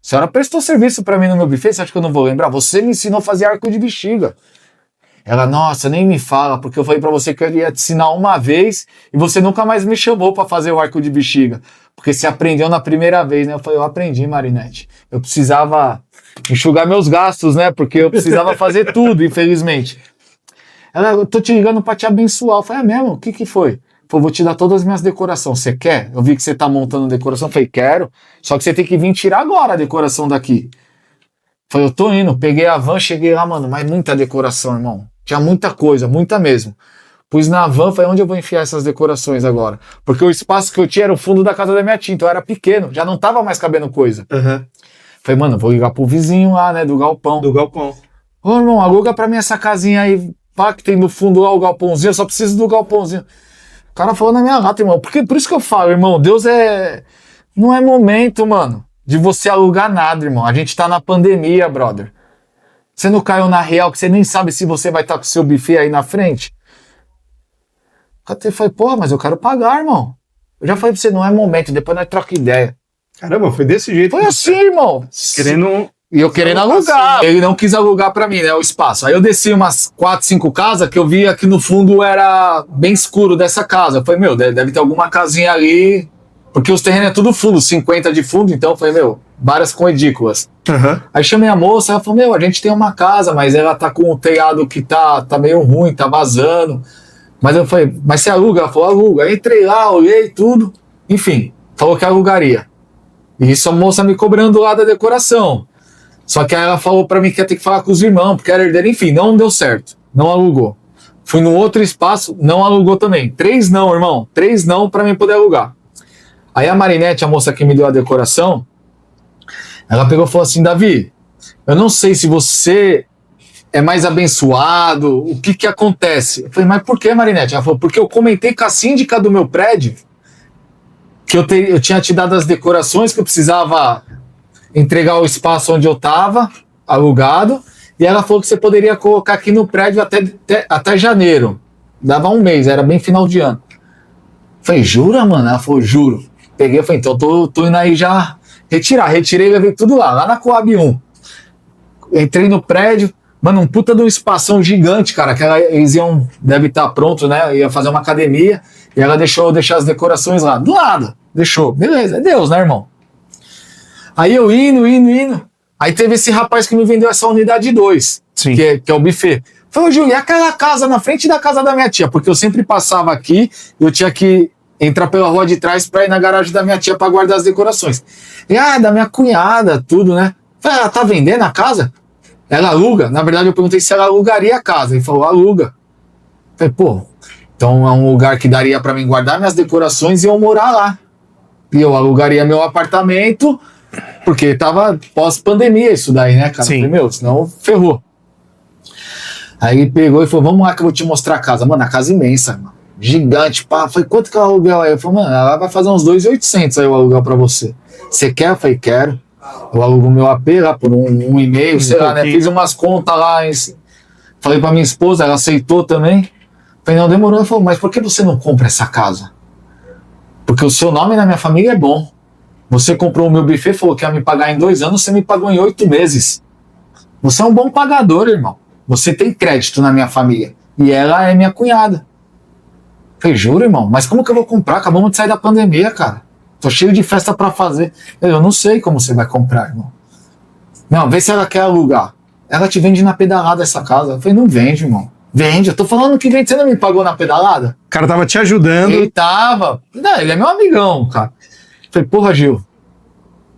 A senhora prestou serviço pra mim no meu buffet, você acha que eu não vou lembrar? Você me ensinou a fazer arco de bexiga. Ela, nossa, nem me fala, porque eu falei pra você que eu ia te ensinar uma vez e você nunca mais me chamou pra fazer o arco de bexiga. Porque você aprendeu na primeira vez, né? Eu falei, eu aprendi, Marinete. Eu precisava enxugar meus gastos, né? Porque eu precisava fazer tudo, infelizmente. Ela, eu tô te ligando pra te abençoar. Eu falei, é mesmo? O que foi? Falei, vou te dar todas as minhas decorações. Você quer? Eu vi que você tá montando decoração. Eu falei, quero. Só que você tem que vir tirar agora a decoração daqui. Falei, eu tô indo. Peguei a van, cheguei lá, mano. Mas muita decoração, irmão. Tinha muita coisa, muita mesmo. Pus na van, falei, onde eu vou enfiar essas decorações agora? Porque o espaço que eu tinha era o fundo da casa da minha tia. Então era pequeno. Já não tava mais cabendo coisa. Falei, mano, vou ligar pro vizinho lá, né? Do galpão. Ô, irmão, aluga pra mim essa casinha aí. Pá, que tem no fundo lá o galpãozinho. Eu só preciso do galpãozinho. O cara falou na minha lata, irmão. Por isso que eu falo, irmão, Deus não é momento, mano, de você alugar nada, irmão. A gente tá na pandemia, brother. Você não caiu na real, que você nem sabe se você vai estar com o seu buffet aí na frente? O cara falei, porra, mas eu quero pagar, irmão. Eu já falei pra você, não é momento, depois nós troca ideia. Caramba, foi desse jeito. Foi assim, irmão. E eu querendo alugar. Ele não quis alugar pra mim, né, o espaço. Aí eu desci umas 4, 5 casas que eu via que no fundo era bem escuro dessa casa. Eu falei, meu, deve ter alguma casinha ali. Porque os terrenos é tudo fundo, 50 de fundo. Então eu falei, meu, várias com edículas. Aí chamei a moça, ela falou, meu, a gente tem uma casa, mas ela tá com o telhado que tá meio ruim, tá vazando. Mas eu falei, mas você aluga? Ela falou, aluga. Aí entrei lá, olhei tudo. Enfim, falou que alugaria. E isso a moça me cobrando lá da decoração. Só que aí ela falou pra mim que ia ter que falar com os irmãos, porque era herdeiro, enfim, não deu certo. Não alugou. Fui num outro espaço, não alugou também. 3 não, irmão. 3 não pra mim poder alugar. Aí a Marinete, a moça que me deu a decoração, ela pegou e falou assim, Davi, eu não sei se você é mais abençoado, o que acontece? Eu falei, mas por que, Marinete? Ela falou, porque eu comentei com a síndica do meu prédio que eu tinha te dado as decorações, que eu precisava entregar o espaço onde eu estava, alugado, e ela falou que você poderia colocar aqui no prédio até janeiro. Dava um mês, era bem final de ano. Falei, jura, mano? Ela falou, juro. Peguei, falei, então tô indo aí já retirar. Retirei e levei tudo lá na Coab 1. Entrei no prédio, mano, um puta de um espação gigante, cara, que eles deve estar pronto, né? Ia fazer uma academia, e ela deixou deixar as decorações lá. Do nada, deixou. Beleza, é Deus, né, irmão? Aí eu indo. Aí teve esse rapaz que me vendeu essa unidade 2, que é o buffet. Falei, Júlio, e aquela casa na frente da casa da minha tia? Porque eu sempre passava aqui e eu tinha que entrar pela rua de trás pra ir na garagem da minha tia pra guardar as decorações. E da minha cunhada, tudo, né? Falei, ela tá vendendo a casa? Ela aluga? Na verdade eu perguntei se ela alugaria a casa. Ele falou, aluga. Falei, pô, então é um lugar que daria pra mim guardar minhas decorações e eu morar lá. E eu alugaria meu apartamento, porque tava pós-pandemia isso daí, né, cara? Sim. Falei, meu, senão ferrou. Aí ele pegou e falou, vamos lá que eu vou te mostrar a casa. Mano, a casa imensa, mano. Gigante, pá. Falei, quanto que é o aluguel aí? Eu falei, mano, ela vai fazer uns 2.800 aí o aluguel pra você. Você quer? Eu falei, quero. Eu alugo meu AP lá por um e-mail, sei lá, né? Fiz umas contas lá. Falei pra minha esposa, ela aceitou também. Falei, não, demorou. Ela falou, mas por que você não compra essa casa? Porque o seu nome na minha família é bom. Você comprou o meu buffet, falou que ia me pagar em 2 anos, você me pagou em 8 meses. Você é um bom pagador, irmão. Você tem crédito na minha família. E ela é minha cunhada. Falei, juro, irmão, mas como que eu vou comprar? Acabamos de sair da pandemia, cara. Tô cheio de festa pra fazer. Eu não sei como você vai comprar, irmão. Não, vê se ela quer alugar. ela te vende na pedalada essa casa. Eu falei, não vende, irmão. Vende, eu tô falando que vende, você não me pagou na pedalada? O cara tava te ajudando. Ele tava. Não, ele é meu amigão, cara. Eu falei, porra, Gil,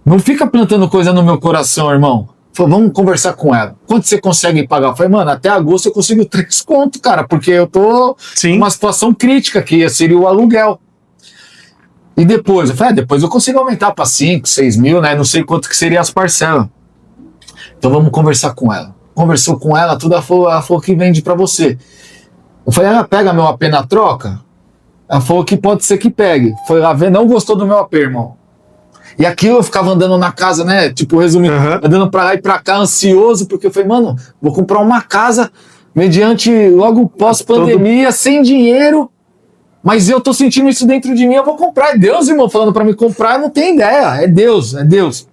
não fica plantando coisa no meu coração, irmão. Falei, vamos conversar com ela. Quanto você consegue pagar? Eu falei, mano, até agosto eu consigo 3 conto, cara, porque eu tô numa situação crítica, que seria o aluguel. E depois? Eu falei, depois eu consigo aumentar para 5, 6 mil, né? Não sei quanto que seria as parcelas. Então vamos conversar com ela. Conversou com ela, tudo, ela falou que vende para você. Eu falei, ela pega meu AP na troca? Ela falou que pode ser que pegue. Foi lá ver, não gostou do meu AP, irmão. E aquilo eu ficava andando na casa, né? Tipo, resumindo, andando pra lá e pra cá, ansioso, porque eu falei, mano, vou comprar uma casa mediante logo pós-pandemia, sem dinheiro, mas eu tô sentindo isso dentro de mim, eu vou comprar. É Deus, irmão, falando pra me comprar, eu não tenho ideia. É Deus, é Deus.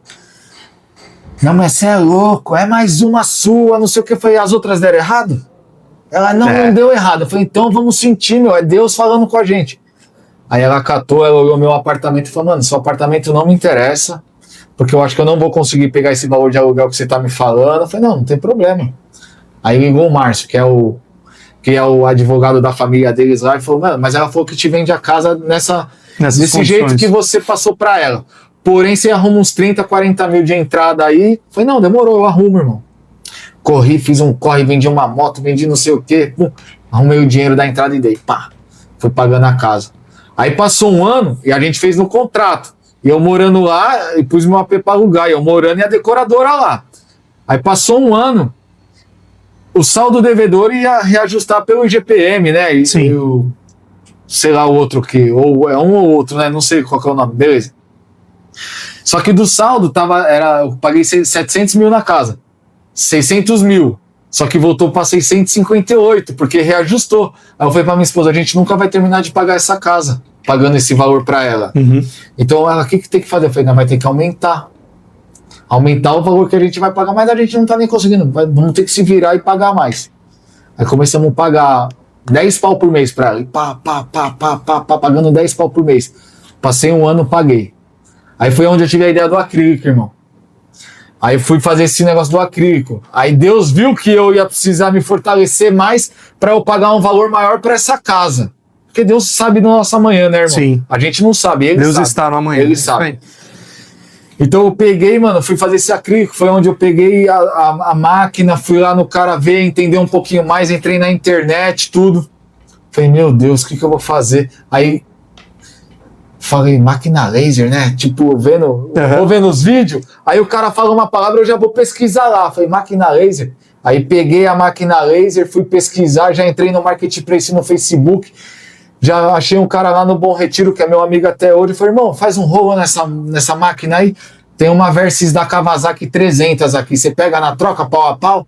Não, mas você é louco, é mais uma sua, não sei o que. Eu falei, as outras deram errado? Ela não deu errado. Eu falei, então vamos sentir, meu, é Deus falando com a gente. Aí ela catou, ela olhou meu apartamento e falou, mano, seu apartamento não me interessa, porque eu acho que eu não vou conseguir pegar esse valor de aluguel que você tá me falando. Eu falei, não tem problema. Aí ligou o Márcio, que é o advogado da família deles lá, e falou, mano, mas ela falou que te vende a casa desse jeito que você passou pra ela. Porém, você arruma uns 30, 40 mil de entrada aí. Eu falei, não, demorou, eu arrumo, irmão. Corri, fiz um corre, vendi uma moto, vendi não sei o quê. Pum, arrumei o dinheiro da entrada e dei, pá, fui pagando a casa. Aí passou um ano e a gente fez no contrato. E eu morando lá, e pus meu AP pra alugar. E eu morando e a decoradora lá. Aí passou um ano, o saldo devedor ia reajustar pelo IGPM, né? E sei lá o outro que, ou é um ou outro, né? Não sei qual que é o nome, beleza. Só que do saldo eu paguei 700 mil na casa. 600 mil. Só que voltou para 658, porque reajustou. Aí eu falei pra minha esposa, a gente nunca vai terminar de pagar essa casa, pagando esse valor para ela. Então ela, o que tem que fazer? Eu falei, não, vai ter que aumentar. Aumentar o valor que a gente vai pagar, mas a gente não tá nem conseguindo. Vamos ter que se virar e pagar mais. Aí começamos a pagar 10 pau por mês para ela. E pagando 10 pau por mês. Passei um ano, paguei. Aí foi onde eu tive a ideia do acrílico, irmão. Aí fui fazer esse negócio do acrílico. Aí Deus viu que eu ia precisar me fortalecer mais para eu pagar um valor maior para essa casa. Porque Deus sabe do nosso amanhã, né, irmão? Sim. A gente não sabe, ele Deus sabe. está no amanhã. Ele sabe. Então eu peguei, mano, fui fazer esse acrílico, foi onde eu peguei a máquina, fui lá no cara ver, entender um pouquinho mais, entrei na internet, tudo. Falei, meu Deus, o que eu vou fazer? Aí falei, máquina laser, né? Tipo, vou vendo os vídeos, aí o cara fala uma palavra, eu já vou pesquisar lá. Falei, máquina laser. Aí peguei a máquina laser, fui pesquisar, já entrei no Marketplace no Facebook, já achei um cara lá no Bom Retiro, que é meu amigo até hoje, falei, irmão, faz um rolo nessa máquina aí, tem uma Versys da Kawasaki 300 aqui, você pega na troca, pau a pau?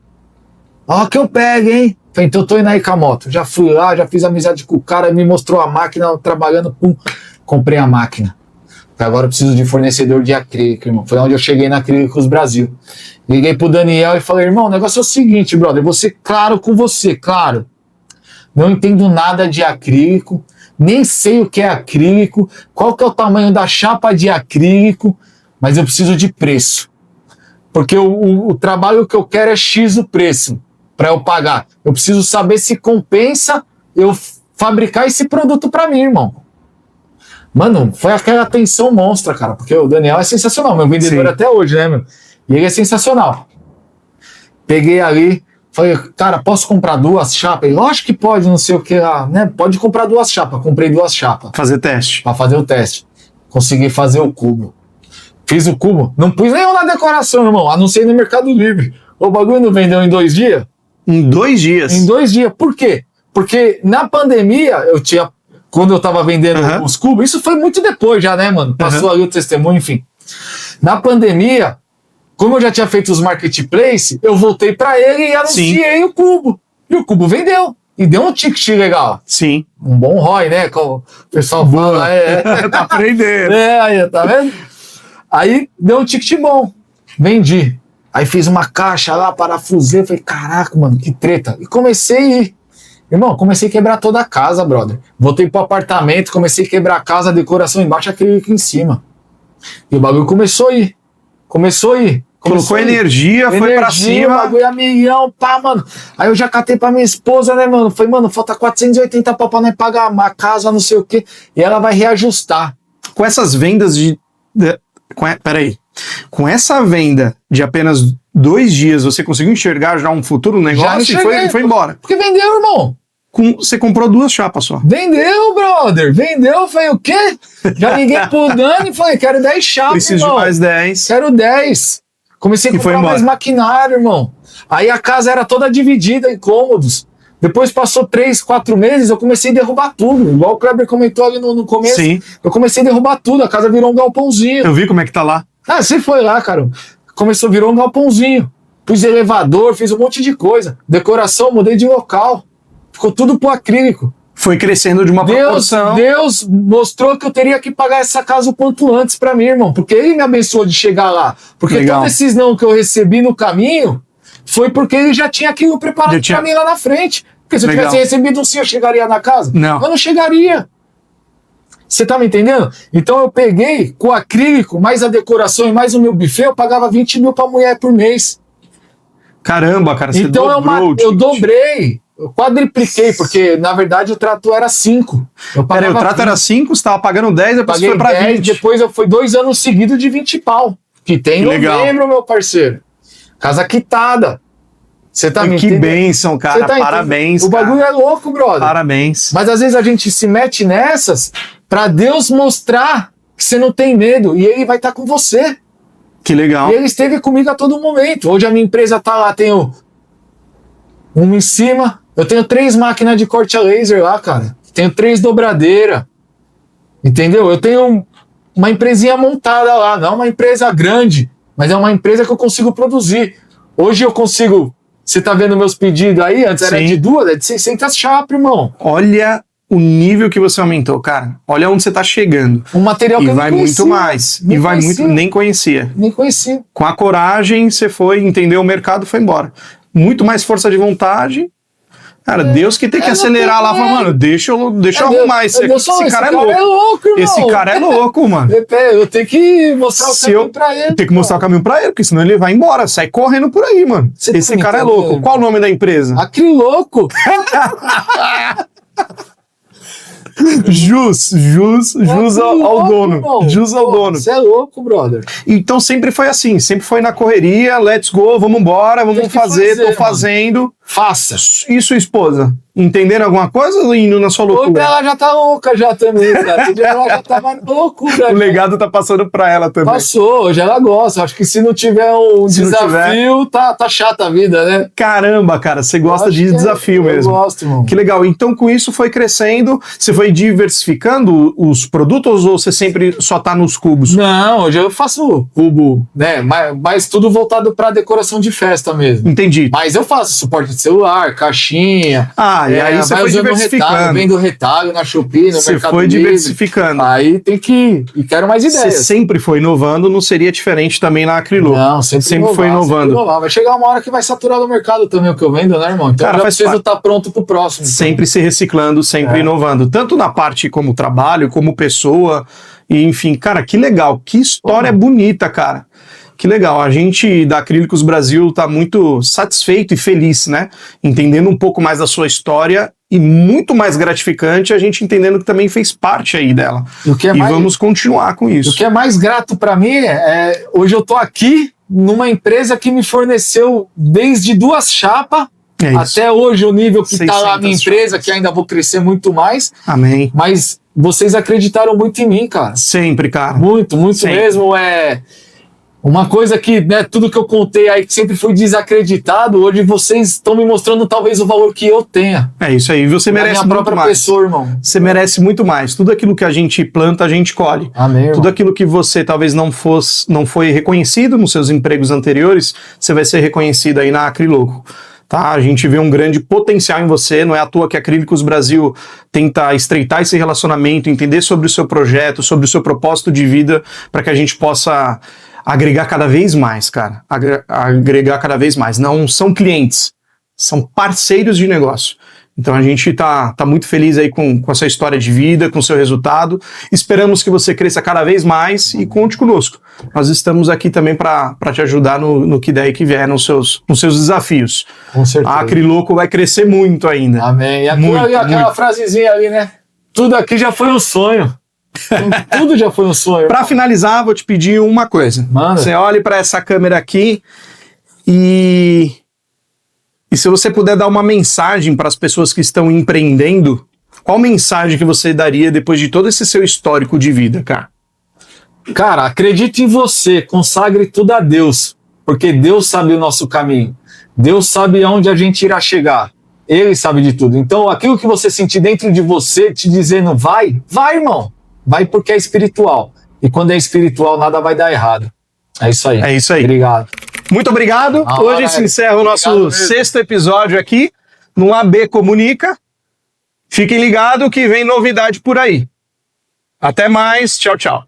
Ó que eu pego, hein? Falei, então eu tô indo aí com a moto. Já fui lá, já fiz amizade com o cara, me mostrou a máquina, trabalhando, pum, comprei a máquina. Agora eu preciso de fornecedor de acrílico, irmão. Foi onde eu cheguei na Acrílicos Brasil. Liguei pro Daniel e falei, irmão, o negócio é o seguinte, brother, vou ser claro com você, claro. Não entendo nada de acrílico, nem sei o que é acrílico, qual que é o tamanho da chapa de acrílico, mas eu preciso de preço. Porque o trabalho que eu quero é X o preço para eu pagar. Eu preciso saber se compensa eu fabricar esse produto para mim, irmão. Mano, foi aquela tensão monstra, cara, porque o Daniel é sensacional, meu vendedor até hoje, né, meu? E ele é sensacional. Peguei ali, falei, cara, posso comprar 2 chapas? Lógico que pode, não sei o que lá, né? Pode comprar 2 chapas. Comprei 2 chapas. Fazer teste. Pra fazer o teste. Consegui fazer o cubo. Fiz o cubo. Não pus nenhum na decoração, irmão. Anunciei no Mercado Livre. O bagulho não vendeu em 2 dias? Em 2 dias? Em 2 dias. Por quê? Porque na pandemia, quando eu tava vendendo os cubos, isso foi muito depois já, né, mano? Passou ali o testemunho, enfim. Na pandemia, como eu já tinha feito os marketplace, eu voltei pra ele e anunciei o cubo. E o cubo vendeu. E deu um ticket legal. Sim. Um bom ROI, né? Como o pessoal fala. Tá aprendendo. Aí, tá vendo? Aí deu um ticket bom. Vendi. Aí fiz uma caixa lá, parafusei. Falei, caraca, mano, que treta. E comecei a ir. Irmão, comecei a quebrar toda a casa, brother. Voltei pro apartamento, comecei a quebrar a casa, a decoração embaixo, acrílico em cima. E o bagulho começou a ir. Começou a ir. Colocou energia, foi pra cima. Bagulho a milhão, pá, mano. Aí eu já catei pra minha esposa, né, mano? Falei, mano, falta 480 pau pra nós pagar a casa, não sei o quê. E ela vai reajustar. Com essas vendas peraí. Com essa venda de apenas 2 dias, você conseguiu enxergar já um futuro negócio e foi embora. Porque vendeu, irmão. Você comprou 2 chapas só. Vendeu, brother. Vendeu. Falei, o quê? Já liguei pro Dani e falei, quero 10 chapas, Preciso irmão. de mais 10. Quero 10. Comecei a comprar mais maquinário, irmão. Aí a casa era toda dividida em cômodos. Depois passou 3, 4 meses, eu comecei a derrubar tudo. Igual o Kleber comentou ali no começo. Sim. Eu comecei a derrubar tudo. A casa virou um galpãozinho. Eu vi como é que tá lá. Ah, você foi lá, cara. Virou um galpãozinho. Pus elevador, fiz um monte de coisa. Decoração, mudei de local. Ficou tudo pro acrílico. Foi crescendo de uma proporção. Deus mostrou que eu teria que pagar essa casa o quanto antes pra mim, irmão. Porque ele me abençoou de chegar lá. Porque todos esses não que eu recebi no caminho foi porque ele já tinha aquilo preparado pra mim lá na frente. Porque se eu tivesse recebido um sim, eu chegaria na casa? Não. Eu não chegaria. Você tá me entendendo? Então eu peguei com o acrílico, mais a decoração e mais o meu buffet, eu pagava 20 mil pra mulher por mês. Caramba, cara, você então dobrou. Eu dobrei, eu quadripliquei, porque na verdade o trato era 5. Peraí, o trato era 5, você tava pagando 10, depois foi pra 10, 20. Depois eu fui 2 anos seguidos de 20 pau. Que tem em novembro, meu parceiro. Casa quitada. Você tá me entendendo? Que bênção, cara. Parabéns. O bagulho é louco, brother. Parabéns. Mas às vezes a gente se mete nessas pra Deus mostrar que você não tem medo e ele vai estar com você. Que legal. E ele esteve comigo a todo momento. Hoje a minha empresa tá lá, tenho uma em cima, eu tenho 3 máquinas de corte a laser lá, cara. Tenho 3 dobradeiras. Entendeu? Eu tenho uma empresinha montada lá, não uma empresa grande, mas é uma empresa que eu consigo produzir. Hoje eu consigo. Você tá vendo meus pedidos aí? Antes era de 2, é de 600 chapas, irmão. Olha o nível que você aumentou, cara. Olha onde você tá chegando. Um material que eu vai nem conhecia. Muito mais. Nem e vai conhecia. muito. Nem conhecia. Nem conhecia. Com a coragem, você foi, entendeu o mercado, foi embora. Muito mais força de vontade. Cara, Deus que tem que acelerar lá, falar, mano, deixa eu arrumar esse cara é louco. Irmão. Esse cara é louco, mano. Eu tenho que mostrar o caminho pra ele. Tem que mostrar o caminho pra ele, porque senão ele vai embora, sai correndo por aí, mano. Esse cara é louco. Qual o nome da empresa? Acriloco. Jus ao dono. Jus ao dono. Você é louco, brother. Então sempre foi assim, sempre foi na correria, let's go, vamos embora, vamos fazer, tô fazendo. Faça. E sua esposa? Entendendo alguma coisa ou indo na sua loucura? Ela já tá louca já também, cara. Ela já tá mais loucura. O legado tá passando pra ela também. Passou, hoje ela gosta. Acho que se não tiver um desafio, tá chata a vida, né? Caramba, cara, você gosta de desafio mesmo. Eu gosto, irmão. Que legal. Então com isso foi crescendo, você foi diversificando os produtos ou você sempre só tá nos cubos? Não, hoje eu faço cubo, né? Mas tudo voltado pra decoração de festa mesmo. Entendi. Mas eu faço suporte de celular, caixinha. E aí você foi diversificando. Retalho, vendo retalho na Shopee, no você Mercado foi Livre. diversificando. Aí tem que... E quero mais ideias. Você sempre foi inovando, não seria diferente também na Acriloco? Não, sempre foi inovando. Vai chegar uma hora que vai saturar o mercado também o que eu vendo, né, irmão? Então cara, já preciso estar pronto pro próximo. Sempre se reciclando, sempre inovando. Tanto na parte como trabalho, como pessoa. E, enfim, cara, que legal. Que história bonita, cara. Que legal, a gente da Acrílicos Brasil tá muito satisfeito e feliz, né? Entendendo um pouco mais da sua história e muito mais gratificante a gente entendendo que também fez parte aí dela. Vamos continuar com isso. O que é mais grato para mim hoje eu tô aqui numa empresa que me forneceu desde 2 chapas até hoje o nível que tá lá a minha empresa, que ainda vou crescer muito mais. Amém. Mas vocês acreditaram muito em mim, cara. Sempre, cara. Muito mesmo. Uma coisa que, né, tudo que eu contei aí que sempre foi desacreditado, hoje vocês estão me mostrando talvez o valor que eu tenha. É isso aí, você merece muito mais. Minha própria pessoa, irmão. Você merece muito mais. Tudo aquilo que a gente planta, a gente colhe. Amém, irmão. Tudo aquilo que você talvez não foi reconhecido nos seus empregos anteriores, você vai ser reconhecido aí na Acriloco. Tá? A gente vê um grande potencial em você, não é à toa que a Acrílicos Brasil tenta estreitar esse relacionamento, entender sobre o seu projeto, sobre o seu propósito de vida, para que a gente possa agregar cada vez mais, cara. Agregar cada vez mais. Não são clientes, são parceiros de negócio. Então a gente tá muito feliz aí com a sua história de vida, com o seu resultado. Esperamos que você cresça cada vez mais e conte conosco. Nós estamos aqui também para te ajudar no que der e que vier nos seus desafios. Com certeza. A Acriloco vai crescer muito ainda. Amém. E aquela frasezinha ali, né? Tudo aqui já foi um sonho. Tudo já foi um sonho. Para finalizar, vou te pedir uma coisa. Manda. Você olhe para essa câmera aqui e se você puder dar uma mensagem para as pessoas que estão empreendendo, qual mensagem que você daria depois de todo esse seu histórico de vida, cara? Cara, acredite em você, consagre tudo a Deus, porque Deus sabe o nosso caminho. Deus sabe aonde a gente irá chegar. Ele sabe de tudo. Então, aquilo que você sentir dentro de você, te dizendo vai, irmão. Vai porque é espiritual. E quando é espiritual, nada vai dar errado. É isso aí. É isso aí. Obrigado. Muito obrigado. Hoje se encerra o nosso 6º episódio aqui no AB Comunica. Fiquem ligados que vem novidade por aí. Até mais. Tchau, tchau.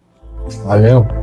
Valeu.